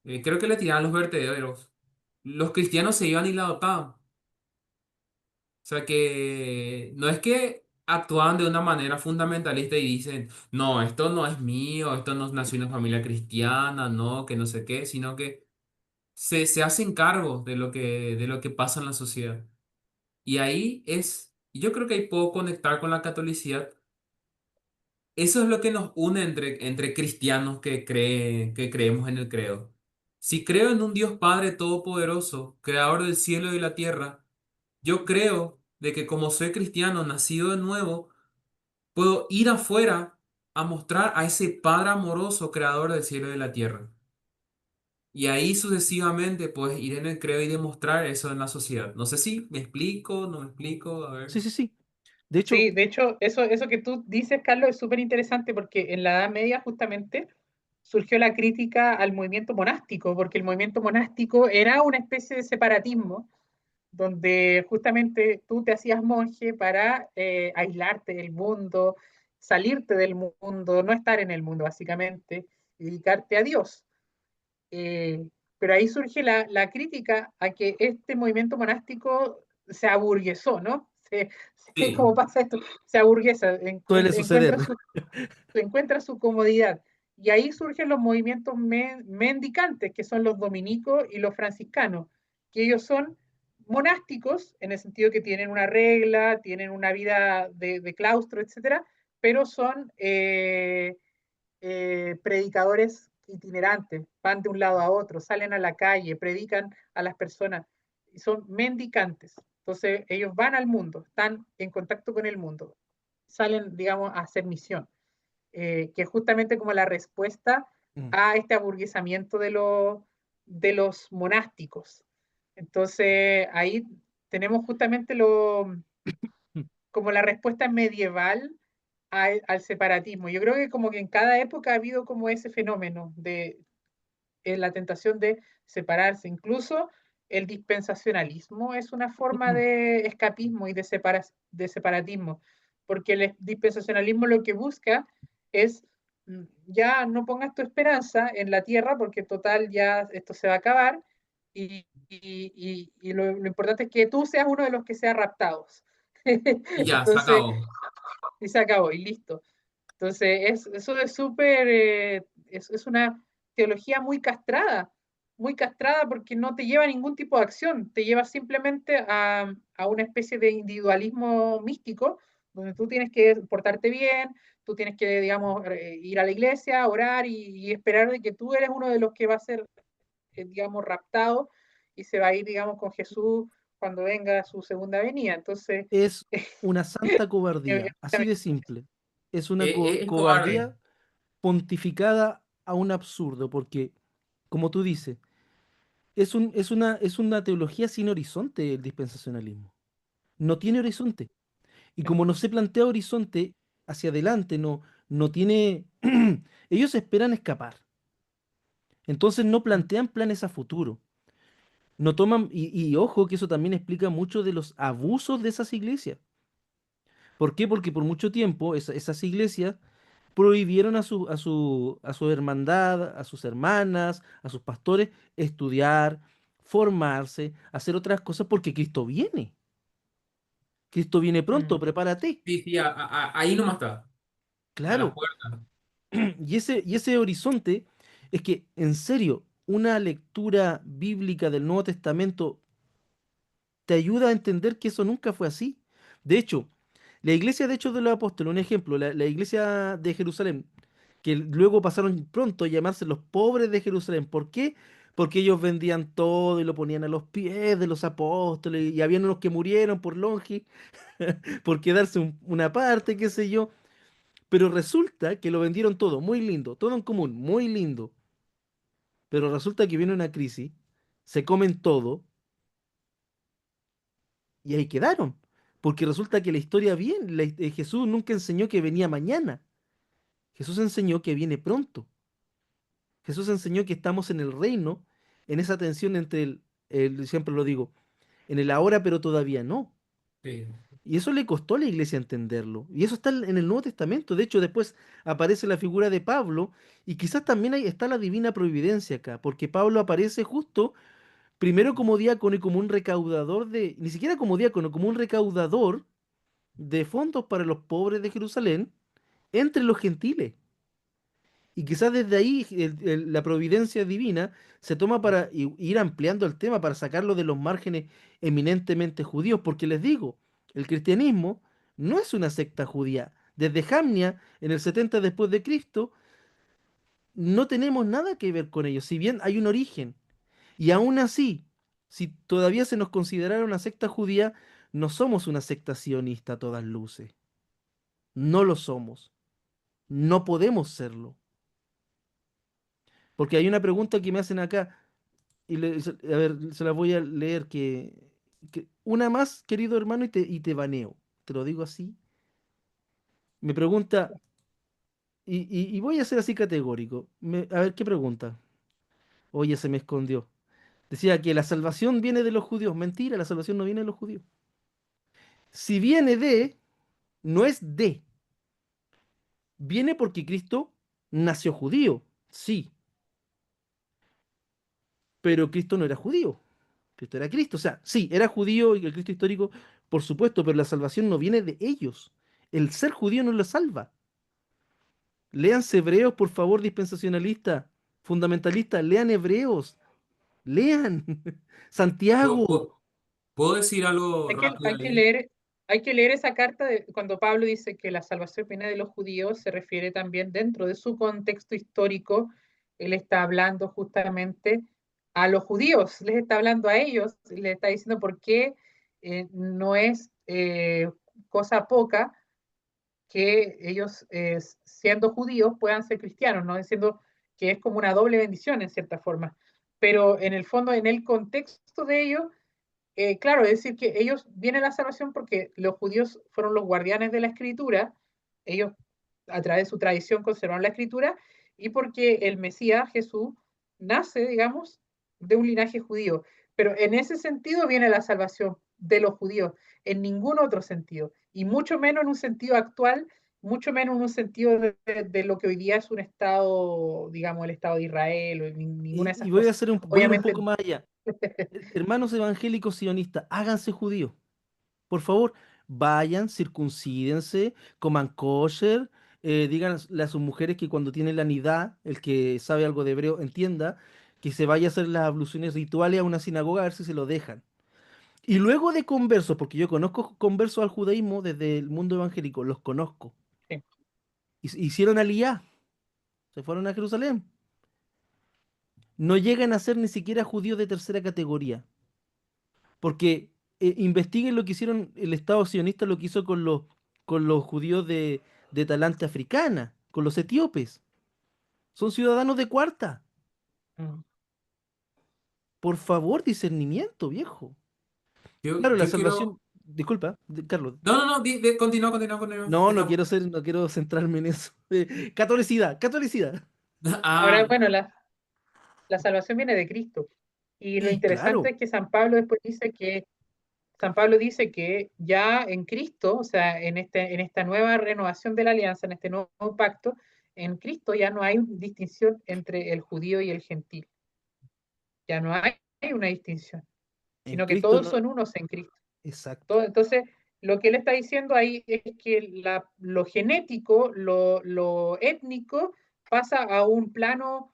creo que le tiraban los vertederos, los cristianos se iban y la adoptaban. O sea que no es que actúan de una manera fundamentalista y dicen, no, esto no es mío, esto no nació en una familia cristiana, no, que no sé qué, sino que se hacen cargo de lo que pasa en la sociedad. Y ahí y yo creo que ahí puedo conectar con la catolicidad. Eso es lo que nos une entre cristianos que creemos en el credo. Si creo en un Dios Padre Todopoderoso, creador del cielo y de la tierra, yo creo de que como soy cristiano, nacido de nuevo, puedo ir afuera a mostrar a ese Padre amoroso, creador del cielo y de la tierra. Y ahí sucesivamente puedes ir en el credo y demostrar eso en la sociedad. No sé si me explico, no me explico, a ver. sí, sí, sí. De hecho, sí, de hecho, eso que tú dices, Carlos, es súper interesante porque en la Edad Media justamente surgió la crítica al movimiento monástico, porque el movimiento monástico era una especie de separatismo donde justamente tú te hacías monje para aislarte del mundo, salirte del mundo, no estar en el mundo básicamente, y dedicarte a Dios. Eh, pero ahí surge la crítica a que este movimiento monástico se aburguesó, ¿no? ¿Cómo Sí, pasa esto? Se aburguesa, suele encuentra suceder. su comodidad. Y ahí surgen los movimientos mendicantes, que son los dominicos y los franciscanos, que ellos son monásticos, en el sentido que tienen una regla, tienen una vida de claustro, etcétera, pero son predicadores itinerantes, van de un lado a otro, salen a la calle, predican a las personas, y son mendicantes. Entonces ellos van al mundo, están en contacto con el mundo, salen, digamos, a hacer misión, que es justamente como la respuesta Mm, a este aburguesamiento de los monásticos. Entonces ahí tenemos justamente mm, como la respuesta medieval al separatismo. Yo creo que como que en cada época ha habido como ese fenómeno de la tentación de separarse. Incluso el dispensacionalismo es una forma de escapismo y de separatismo, porque el dispensacionalismo lo que busca es ya no pongas tu esperanza en la tierra porque total ya esto se va a acabar y lo importante es que tú seas uno de los que sea raptados. y ya, se Entonces, acabó. y se acabó y listo. Entonces, eso es súper, es una teología muy castrada porque no te lleva a ningún tipo de acción, te lleva simplemente a una especie de individualismo místico, donde tú tienes que portarte bien, tú tienes que, digamos, ir a la iglesia, orar y esperar de que tú eres uno de los que va a ser, digamos, raptado y se va a ir, digamos, con Jesús cuando venga su segunda venida. Entonces, Es una santa eh, cobardía, así de simple. Es una Es cobarde. cobardía pontificada a un absurdo, porque, como tú dices, es una teología sin horizonte el dispensacionalismo. No tiene horizonte. Y como no se plantea horizonte hacia adelante, no tiene... Ellos esperan escapar. Entonces no plantean planes a futuro. No toman... Y ojo que eso también explica mucho de los abusos de esas iglesias. ¿Por qué? Porque por mucho tiempo esas iglesias prohibieron a su hermandad, a sus hermanas, a sus pastores, estudiar, formarse, hacer otras cosas porque Cristo viene. Cristo viene pronto, mm, prepárate. Sí, sí, ahí nomás está, a la Claro. puerta. Y ese horizonte es que, en serio, una lectura bíblica del Nuevo Testamento te ayuda a entender que eso nunca fue así. De hecho, la iglesia de Hechos de los Apóstoles, un ejemplo, la iglesia de Jerusalén, que luego pasaron pronto a llamarse los pobres de Jerusalén. ¿Por qué? Porque ellos vendían todo y lo ponían a los pies de los apóstoles y habían unos que murieron por longe, por quedarse una parte, qué sé yo. Pero resulta que lo vendieron todo, muy lindo, todo en común, muy lindo. Pero resulta que viene una crisis, se comen todo y ahí quedaron. Porque resulta que la historia bien, Jesús nunca enseñó que venía mañana. Jesús enseñó que viene pronto. Jesús enseñó que estamos en el reino, en esa tensión entre siempre lo digo, en el ahora pero todavía no. Sí. Y eso le costó a la iglesia entenderlo. Y eso está en el Nuevo Testamento. De hecho, después aparece la figura de Pablo y quizás también ahí está la divina providencia acá, porque Pablo aparece justo primero como diácono y como un recaudador ni siquiera como diácono, como un recaudador de fondos para los pobres de Jerusalén entre los gentiles. Y quizás desde ahí la providencia divina se toma para ir ampliando el tema, para sacarlo de los márgenes eminentemente judíos, porque les digo, el cristianismo no es una secta judía. Desde Jamnia, en el 70 después de Cristo, no tenemos nada que ver con ellos, si bien hay un origen. Y aún así, si todavía se nos considerara una secta judía, no somos una secta sionista a todas luces. No lo somos. No podemos serlo. Porque hay una pregunta que me hacen acá, y a ver, se la voy a leer, una más, querido hermano, y te baneo. Te lo digo así. Me pregunta, y voy a ser así categórico. A ver, ¿qué pregunta? Oye, se me escondió. Decía que la salvación viene de los judíos. Mentira, la salvación no viene de los judíos. Si viene de, no es de. Viene porque Cristo nació judío, sí, pero Cristo no era judío. Cristo era Cristo. O sea, sí, era judío y el Cristo histórico, por supuesto, pero la salvación no viene de ellos. El ser judío no lo salva. Léanse Hebreos, por favor, dispensacionalista, fundamentalista, lean Hebreos, lean ¿Puedo, Santiago. puedo- puedo decir algo hay que, rápido hay que ahí? leer, hay que leer esa carta cuando Pablo dice que la salvación viene de los judíos, se refiere también dentro de su contexto histórico. Él está hablando justamente a los judíos, les está hablando a ellos, les está diciendo por qué no es cosa poca que ellos, siendo judíos, puedan ser cristianos, ¿no? Diciendo que es como una doble bendición en cierta forma. Pero en el fondo, en el contexto de ellos, claro, es decir, que ellos viene la salvación porque los judíos fueron los guardianes de la escritura, ellos a través de su tradición conservaron la escritura, y porque el Mesías Jesús nace, digamos, de un linaje judío. Pero en ese sentido viene la salvación de los judíos, en ningún otro sentido, y mucho menos en un sentido actual, mucho menos en un sentido de lo que hoy día es un Estado, digamos, el Estado de Israel, o ninguna de Y esas voy a cosas. hacer voy a ir un Obviamente, poco más allá. Hermanos evangélicos sionistas, háganse judíos. Por favor, vayan, circuncídense, coman kosher, díganle a sus mujeres que cuando tienen la nidá, el que sabe algo de hebreo entienda, que se vaya a hacer las abluciones rituales a una sinagoga a ver si se lo dejan. Y luego de conversos, porque yo conozco conversos al judaísmo desde el mundo evangélico, los conozco. sí. Hicieron aliyá, se fueron a Jerusalén. No llegan a ser ni siquiera judíos de tercera categoría, porque investiguen lo que hicieron el Estado sionista, lo que hizo con los judíos de talante africana, con los etíopes. Son ciudadanos de cuarta. Mm. Por favor, discernimiento, viejo. Yo, Claro, la yo salvación. quiero... Disculpa, Carlos. No, no, no, continúa, continúa, continúa. No, Dejamos. no quiero centrarme en eso. Catolicidad, catolicidad. Ahora, Ah, bueno, la salvación viene de Cristo. Y lo Y interesante claro, es que San Pablo dice que ya en Cristo, o sea, en esta nueva renovación de la alianza, en este nuevo pacto, en Cristo ya no hay distinción entre el judío y el gentil. Ya no hay una distinción, en sino que Cristo todos no. son unos en Cristo. Exacto, Entonces, lo que él está diciendo ahí es que lo genético, lo étnico, pasa a un plano,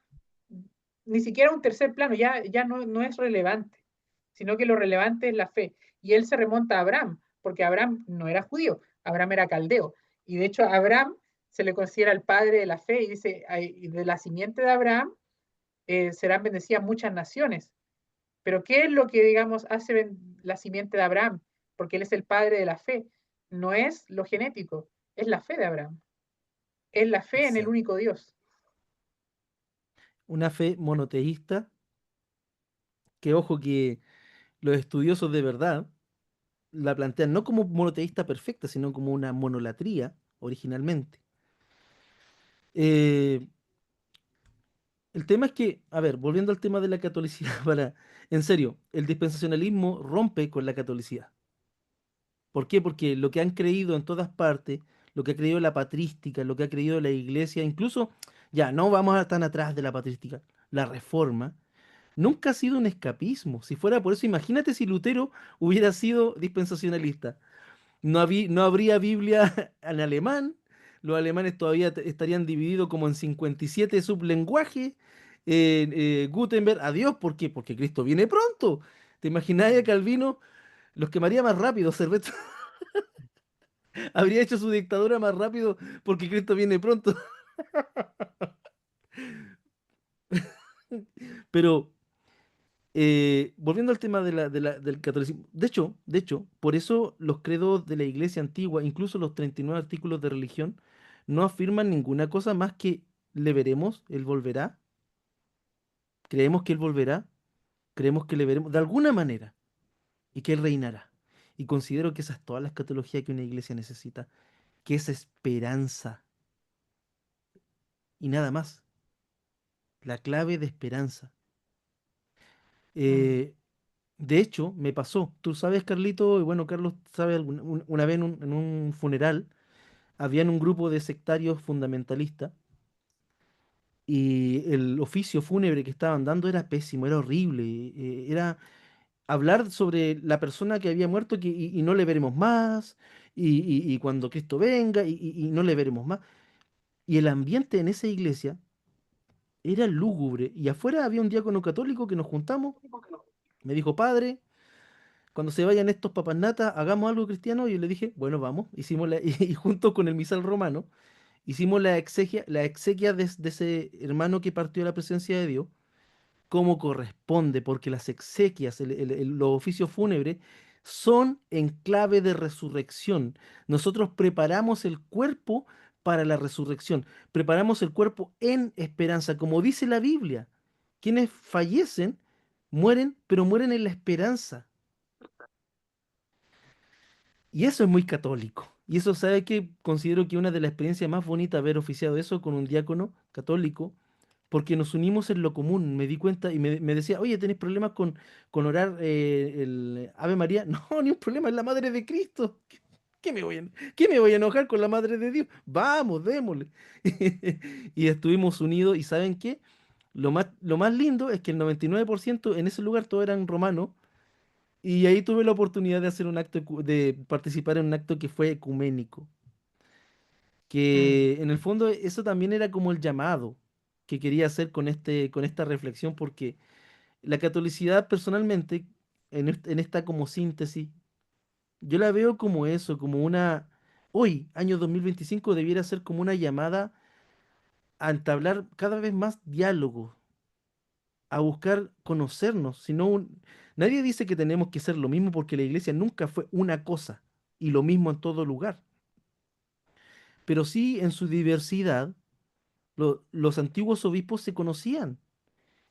ni siquiera a un tercer plano, ya no es relevante, sino que lo relevante es la fe. Y él se remonta a Abraham, porque Abraham no era judío, Abraham era caldeo. Y de hecho, a Abraham se le considera el padre de la fe y dice, de la simiente de Abraham serán bendecidas muchas naciones. Pero ¿qué es lo que, digamos, hace la simiente de Abraham? Porque él es el padre de la fe. No es lo genético, es la fe de Abraham. Es la fe en el exacto. único Dios. Una fe monoteísta, que ojo que los estudiosos de verdad la plantean no como monoteísta perfecta, sino como una monolatría originalmente. Eh, el tema es que, a ver, volviendo al tema de la catolicidad, en serio, el dispensacionalismo rompe con la catolicidad. ¿Por qué? Porque lo que han creído en todas partes, lo que ha creído la patrística, lo que ha creído la iglesia, incluso, ya, no vamos a tan atrás de la patrística, la reforma, nunca ha sido un escapismo. Si fuera por eso, imagínate si Lutero hubiera sido dispensacionalista. No habría Biblia en alemán. Los alemanes todavía estarían divididos como en 57 sublenguajes. Gutenberg, adiós, ¿por qué? Porque Cristo viene pronto. ¿Te imagináis a Calvino? Los quemaría más rápido. Cerveza habría hecho su dictadura más rápido porque Cristo viene pronto. Pero volviendo al tema del catolicismo, de hecho, por eso los credos de la iglesia antigua, incluso los 39 artículos de religión, no afirman ninguna cosa más que le veremos, él volverá, creemos que él volverá, creemos que le veremos de alguna manera y que él reinará. Y considero que esa es toda la escatología que una iglesia necesita, que es esperanza y nada más, la clave de esperanza. Mm, Eh, De hecho, me pasó. Tú sabes, Carlito, y bueno, Carlos sabe, una vez en un funeral, habían un grupo de sectarios fundamentalistas y el oficio fúnebre que estaban dando era pésimo, era horrible. Era hablar sobre la persona que había muerto y no le veremos más, y cuando Cristo venga, y no le veremos más. Y el ambiente en esa iglesia era lúgubre. Y afuera había un diácono católico que nos juntamos, me dijo, padre. Cuando se vayan estos papas natas, hagamos algo cristiano. Y yo le dije, bueno, vamos. Hicimos y junto con el misal romano, hicimos la exequia de ese hermano que partió a la presencia de Dios, como corresponde, porque las exequias, los oficios fúnebres, son en clave de resurrección. Nosotros preparamos el cuerpo para la resurrección, preparamos el cuerpo en esperanza, como dice la Biblia. Quienes fallecen, mueren, pero mueren en la esperanza. Y eso es muy católico. Y eso, ¿sabe qué? Considero que una de las experiencias más bonitas haber oficiado eso con un diácono católico, porque nos unimos en lo común. Me di cuenta y me decía, oye, ¿tenés problemas con orar el Ave María? No, ni un problema, es la Madre de Cristo. ¿Qué me voy a enojar con la Madre de Dios? Vamos, démosle. Y estuvimos unidos y ¿saben qué? Lo más lindo es que el 99% en ese lugar todos eran romanos y ahí tuve la oportunidad de hacer un acto, de participar en un acto que fue ecuménico, mm, que en el fondo eso también era como el llamado que quería hacer con esta reflexión, porque la catolicidad personalmente, en esta como síntesis, yo la veo como eso, como hoy, año 2025 debiera ser como una llamada a entablar cada vez más diálogo, a buscar conocernos, sino nadie dice que tenemos que ser lo mismo porque la iglesia nunca fue una cosa y lo mismo en todo lugar, pero sí en su diversidad los antiguos obispos se conocían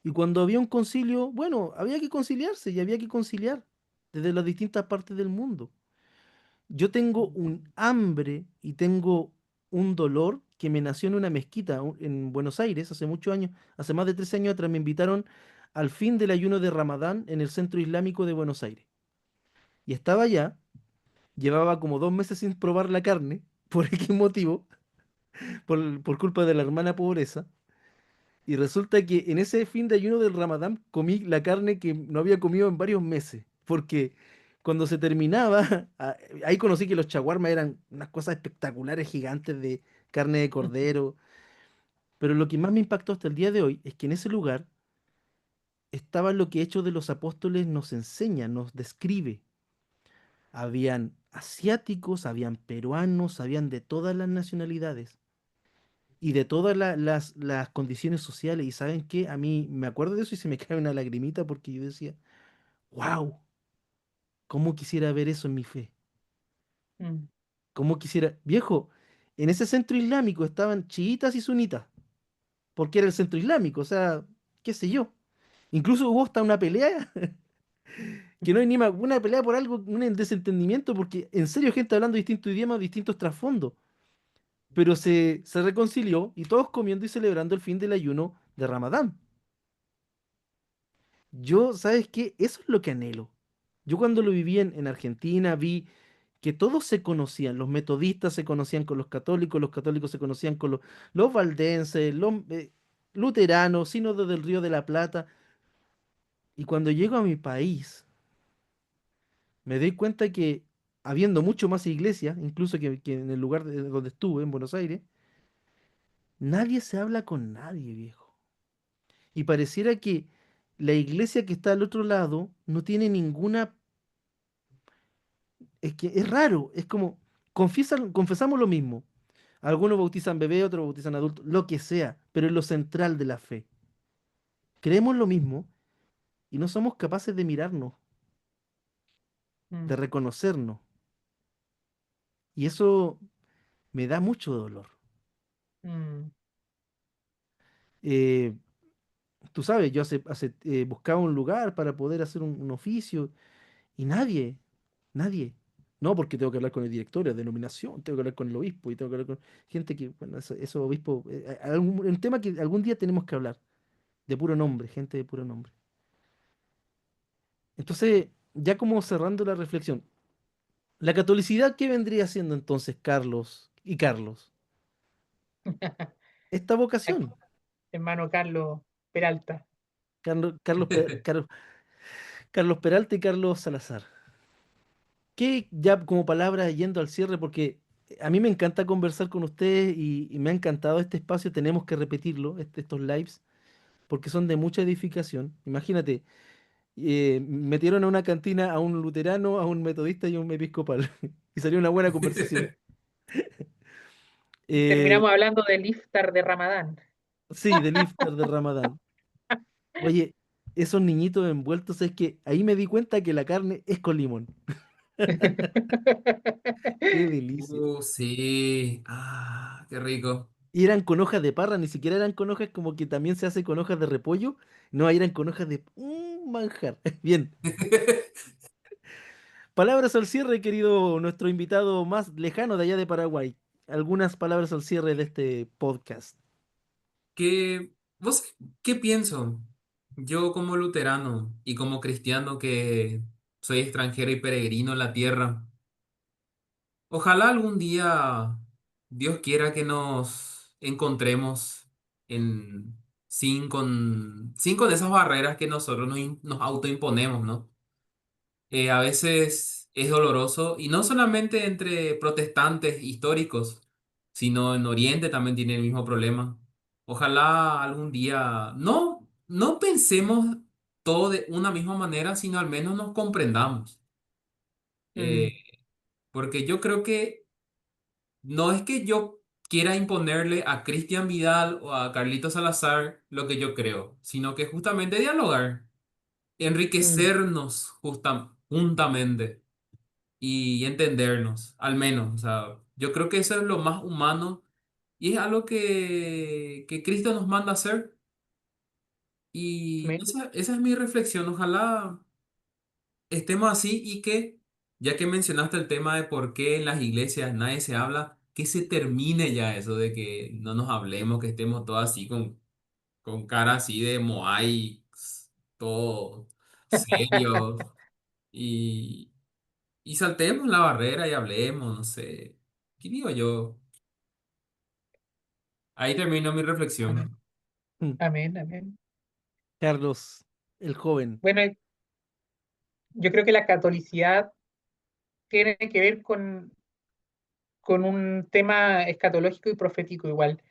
y cuando había un concilio, bueno, había que conciliarse y había que conciliar desde las distintas partes del mundo. Yo tengo un hambre y tengo un dolor que me nació en una mezquita en Buenos Aires hace muchos años, hace más de 13 años atrás me invitaron al fin del ayuno de Ramadán en el Centro Islámico de Buenos Aires. Y estaba allá, llevaba como 2 meses sin probar la carne, por X motivo, por culpa de la hermana pobreza. Y resulta que en ese fin de ayuno del Ramadán comí la carne que no había comido en varios meses, porque cuando se terminaba, ahí conocí que los chaguarmas eran unas cosas espectaculares, gigantes de carne de cordero, pero lo que más me impactó hasta el día de hoy es que en ese lugar estaba lo que Hechos de los Apóstoles nos enseña, nos describe. Habían asiáticos, habían peruanos, habían de todas las nacionalidades y de todas las condiciones sociales. ¿Y saben qué? A mí me acuerdo de eso y se me cae una lagrimita porque yo decía, wow, ¿cómo quisiera ver eso en mi fe? Mm, ¿Cómo quisiera? Viejo, en ese centro islámico estaban chiitas y sunitas, porque era el centro islámico, o sea, qué sé yo. Incluso hubo hasta una pelea, que no hay ni una pelea por algo, un desentendimiento, porque en serio gente hablando distintos idiomas, distintos trasfondos. Pero se reconcilió y todos comiendo y celebrando el fin del ayuno de Ramadán. Yo, ¿sabes qué? Eso es lo que anhelo. Yo cuando lo viví en Argentina vi que todos se conocían, los metodistas se conocían con los católicos se conocían con los valdenses, los luteranos, sínodos del Río de la Plata. Y cuando llego a mi país, me doy cuenta que habiendo mucho más iglesias, incluso que en el lugar donde estuve, en Buenos Aires, nadie se habla con nadie, viejo. Y pareciera que la iglesia que está al otro lado no tiene ninguna. Es que es raro, es como confesamos lo mismo. Algunos bautizan bebé, otros bautizan adulto, lo que sea, pero es lo central de la fe. Creemos lo mismo y no somos capaces de mirarnos, de mm, reconocernos. Y eso me da mucho dolor. mm, Eh, Tú sabes, yo buscaba un lugar para poder hacer un oficio y nadie. No, porque tengo que hablar con el directorio de denominación, tengo que hablar con el obispo y tengo que hablar con gente que, bueno, esos obispos, un tema que algún día tenemos que hablar, de puro nombre, gente de puro nombre. Entonces, ya como cerrando la reflexión, ¿la catolicidad qué vendría siendo entonces, Carlos y Carlos? Esta Aquí, vocación. hermano Carlos Peralta. Carlos Peralta y Carlos Salazar. Que ya como palabra yendo al cierre, porque a mí me encanta conversar con ustedes y me ha encantado este espacio, tenemos que repetirlo, estos lives, porque son de mucha edificación. Imagínate, metieron a una cantina a un luterano, a un metodista y a un episcopal, y salió una buena conversación. Y Eh, terminamos hablando del iftar de Ramadán. sí, del iftar de Ramadán. Oye, esos niñitos envueltos, es que ahí me di cuenta que la carne es con limón. Qué delicia. Sí. Ah, qué rico. Y eran con hojas de parra, ni siquiera eran con hojas como que también se hace con hojas de repollo. No, eran con hojas de manjar. Bien. Palabras al cierre, querido nuestro invitado más lejano de allá de Paraguay. Algunas palabras al cierre de este podcast. ¿Vos qué pienso? Yo como luterano y como cristiano que soy extranjero y peregrino en la tierra, ojalá algún día Dios quiera que nos encontremos en, sin con esas barreras que nosotros nos autoimponemos, ¿no? A veces es doloroso y no solamente entre protestantes históricos, sino en Oriente también tiene el mismo problema. Ojalá algún día no pensemos todo de una misma manera, sino al menos nos comprendamos. Mm, Porque yo creo que no es que yo quiera imponerle a Cristian Vidal o a Carlito Salazar lo que yo creo, sino que justamente dialogar, Mm, enriquecernos juntamente y entendernos, al menos. O sea, yo creo que eso es lo más humano y es algo que Cristo nos manda a hacer. Y amén, esa es mi reflexión. Ojalá estemos así y que, ya que mencionaste el tema de por qué en las iglesias nadie se habla, que se termine ya eso de que no nos hablemos, que estemos todos así con cara así de Moai, todo serio y, y saltemos la barrera y hablemos, no sé. ¿Qué digo yo? Ahí termino mi amén, reflexión. Mm. amén, amén. Carlos, el joven. Bueno, yo creo que la catolicidad tiene que ver con un tema escatológico y profético igual,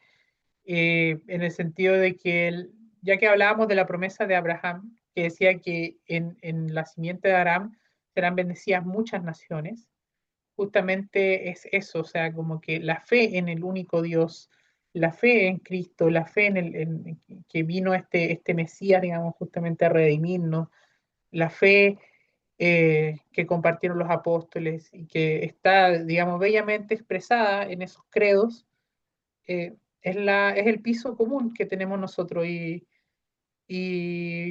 en el sentido de que, ya que hablábamos de la promesa de Abraham, que decía que en la simiente de Abraham serán bendecidas muchas naciones, justamente es eso, o sea, como que la fe en el único Dios, la fe en Cristo, la fe en que vino este Mesías, digamos, justamente a redimirnos, la fe que compartieron los apóstoles y que está, digamos, bellamente expresada en esos credos, es el piso común que tenemos nosotros. Y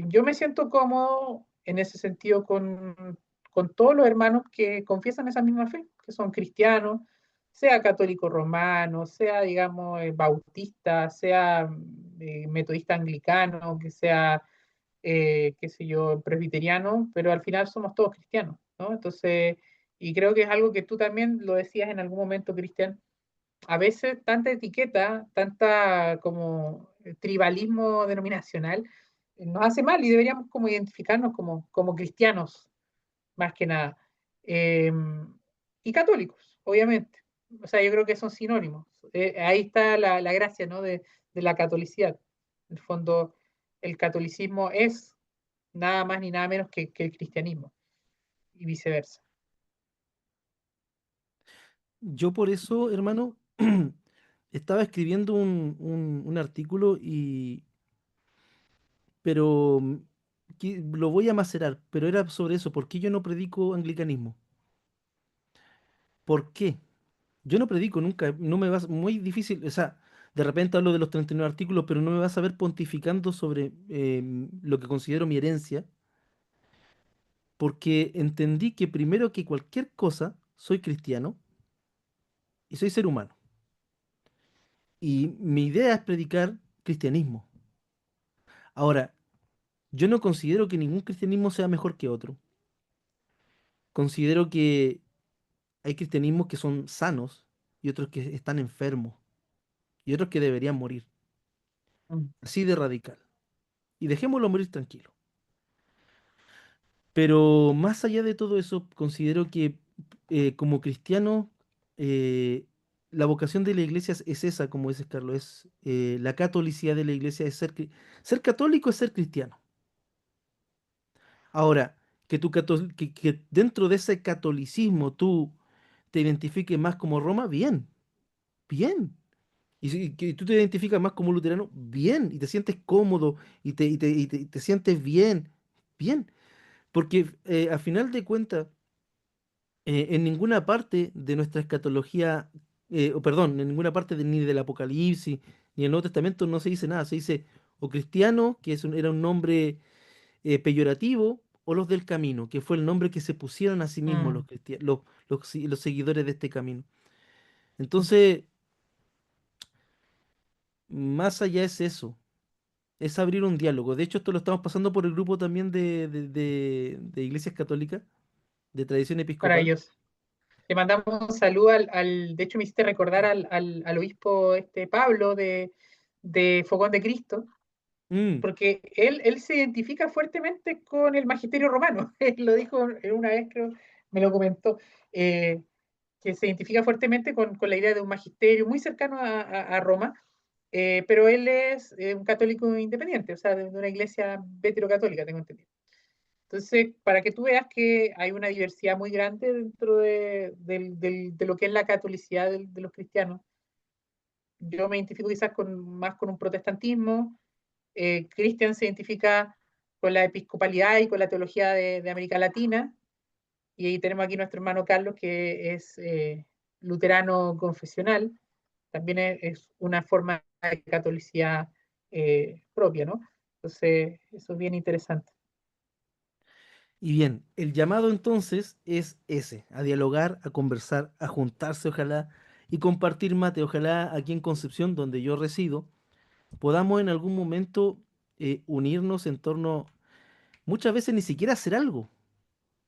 yo me siento cómodo en ese sentido con todos los hermanos que confiesan esa misma fe, que son cristianos, sea católico romano, sea, digamos, bautista, sea metodista anglicano, que sea, qué sé yo, presbiteriano, pero al final somos todos cristianos, ¿no? Entonces, y creo que es algo que tú también lo decías en algún momento, Cristian, a veces tanta etiqueta, tanta como tribalismo denominacional, nos hace mal y deberíamos como identificarnos como cristianos, más que nada. Eh, y católicos, obviamente. O sea, yo creo que son sinónimos. Ahí está la gracia, ¿no? de la catolicidad. En el fondo, el catolicismo es nada más ni nada menos que el cristianismo y viceversa. Yo por eso, hermano, estaba escribiendo un artículo pero lo voy a macerar, pero era sobre eso. ¿Por qué yo no predico anglicanismo? ¿Por qué? Yo no predico nunca, no me vas, muy difícil, o sea, de repente hablo de los 39 artículos, pero no me vas a ver pontificando sobre lo que considero mi herencia, porque entendí que primero que cualquier cosa, soy cristiano y soy ser humano. Y mi idea es predicar cristianismo. Ahora, yo no considero que ningún cristianismo sea mejor que otro. Considero que hay cristianismos que son sanos y otros que están enfermos y otros que deberían morir. Mm. Así de radical. Y dejémoslo morir tranquilo. Pero más allá de todo eso, considero que como cristiano, eh, la vocación de la iglesia es esa, como dices Carlos, es la catolicidad de la iglesia, es ser católico es ser cristiano. Ahora, que dentro de ese catolicismo tú te identifiques más como Roma, bien, bien. Y si que tú te identificas más como luterano, bien. Y te sientes cómodo y te sientes bien, bien. Porque a final de cuentas, en ninguna parte de nuestra escatología, o perdón, en ninguna parte ni del Apocalipsis, ni del Nuevo Testamento no se dice nada. Se dice o cristiano, que era un nombre peyorativo, o los del camino, que fue el nombre que se pusieron a sí mismos Mm. los seguidores de este camino. Entonces, más allá es eso, es abrir un diálogo. De hecho, esto lo estamos pasando por el grupo también de iglesias católicas, de tradición episcopal. Maravilloso. Le mandamos un saludo de hecho me hiciste recordar al obispo Pablo de Fogón de Cristo, Mm, porque él se identifica fuertemente con el magisterio romano. Él lo dijo en una vez, creo, me lo comentó, eh, que se identifica fuertemente con la idea de un magisterio muy cercano a Roma, pero él es un católico independiente, o sea, de una iglesia veterocatólica, tengo entendido. Entonces, para que tú veas que hay una diversidad muy grande dentro de lo que es la catolicidad de los cristianos, yo me identifico quizás más con un protestantismo. Cristian se identifica con la episcopalidad y con la teología de América Latina. Y ahí tenemos aquí nuestro hermano Carlos, que es luterano confesional. También es una forma de catolicidad propia, ¿no? Entonces, eso es bien interesante. Y bien, el llamado entonces es ese, a dialogar, a conversar, a juntarse, ojalá, y compartir mate. Ojalá aquí en Concepción, donde yo resido, podamos en algún momento unirnos en torno, muchas veces ni siquiera hacer algo.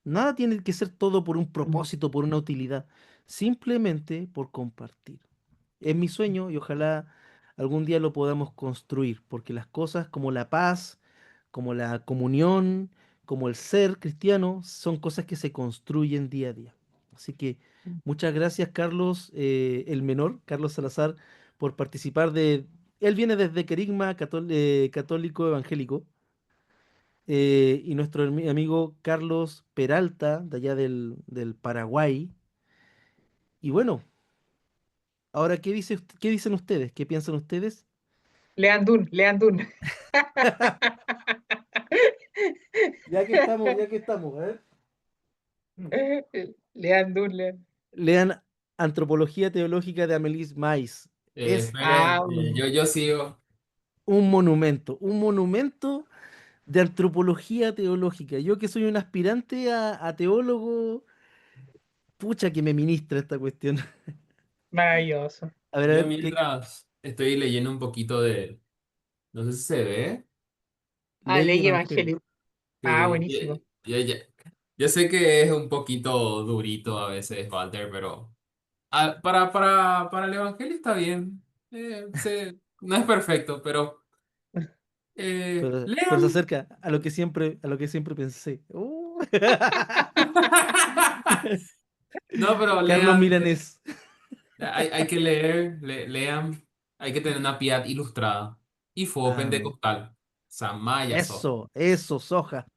Nada tiene que ser todo por un Mm. propósito, por una utilidad, simplemente por compartir. Es mi sueño y ojalá algún día lo podamos construir, porque las cosas como la paz, como la comunión, como el ser cristiano, son cosas que se construyen día a día. Así que muchas gracias, Carlos, el menor, Carlos Salazar, por participar de... Él viene desde Querigma, católico evangélico, y nuestro amigo Carlos Peralta, de allá del Paraguay. Y bueno, ahora, ¿qué dicen ustedes? ¿Qué piensan ustedes? Leandún, Leandún. Ya que estamos, ¿eh? Leandún, Leandún. Lean Antropología Teológica de Amélie Mais. Es Ah, Esperen, yo sigo. un monumento de antropología teológica. Yo que soy un aspirante a teólogo, pucha que me ministra esta cuestión. maravilloso. A Yo ver, mientras estoy leyendo un poquito de, no sé si se ve. Ah, ley leyeron ustedes. evangélica. Ah, Sí, buenísimo. yo sé que es un poquito durito a veces, Walter, pero para el Evangelio está bien. No es perfecto, pero Pero se lean. acerca a lo que siempre pensé. No, pero Carlos lean. Milanés. Hay que leer, lean. Hay que tener una piedad ilustrada. Y fuego Amén. pentecostal. Samaya so. Eso, soja.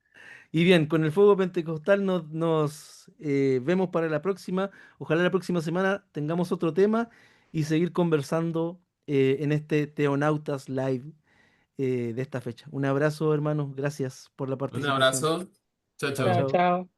Y bien, con el fuego pentecostal nos vemos para la próxima. Ojalá la próxima semana tengamos otro tema y seguir conversando en este Teonautas Live de esta fecha. Un abrazo, hermanos. Gracias por la Un participación. abrazo. Chao, Chao, Chao, chao. chao. chao.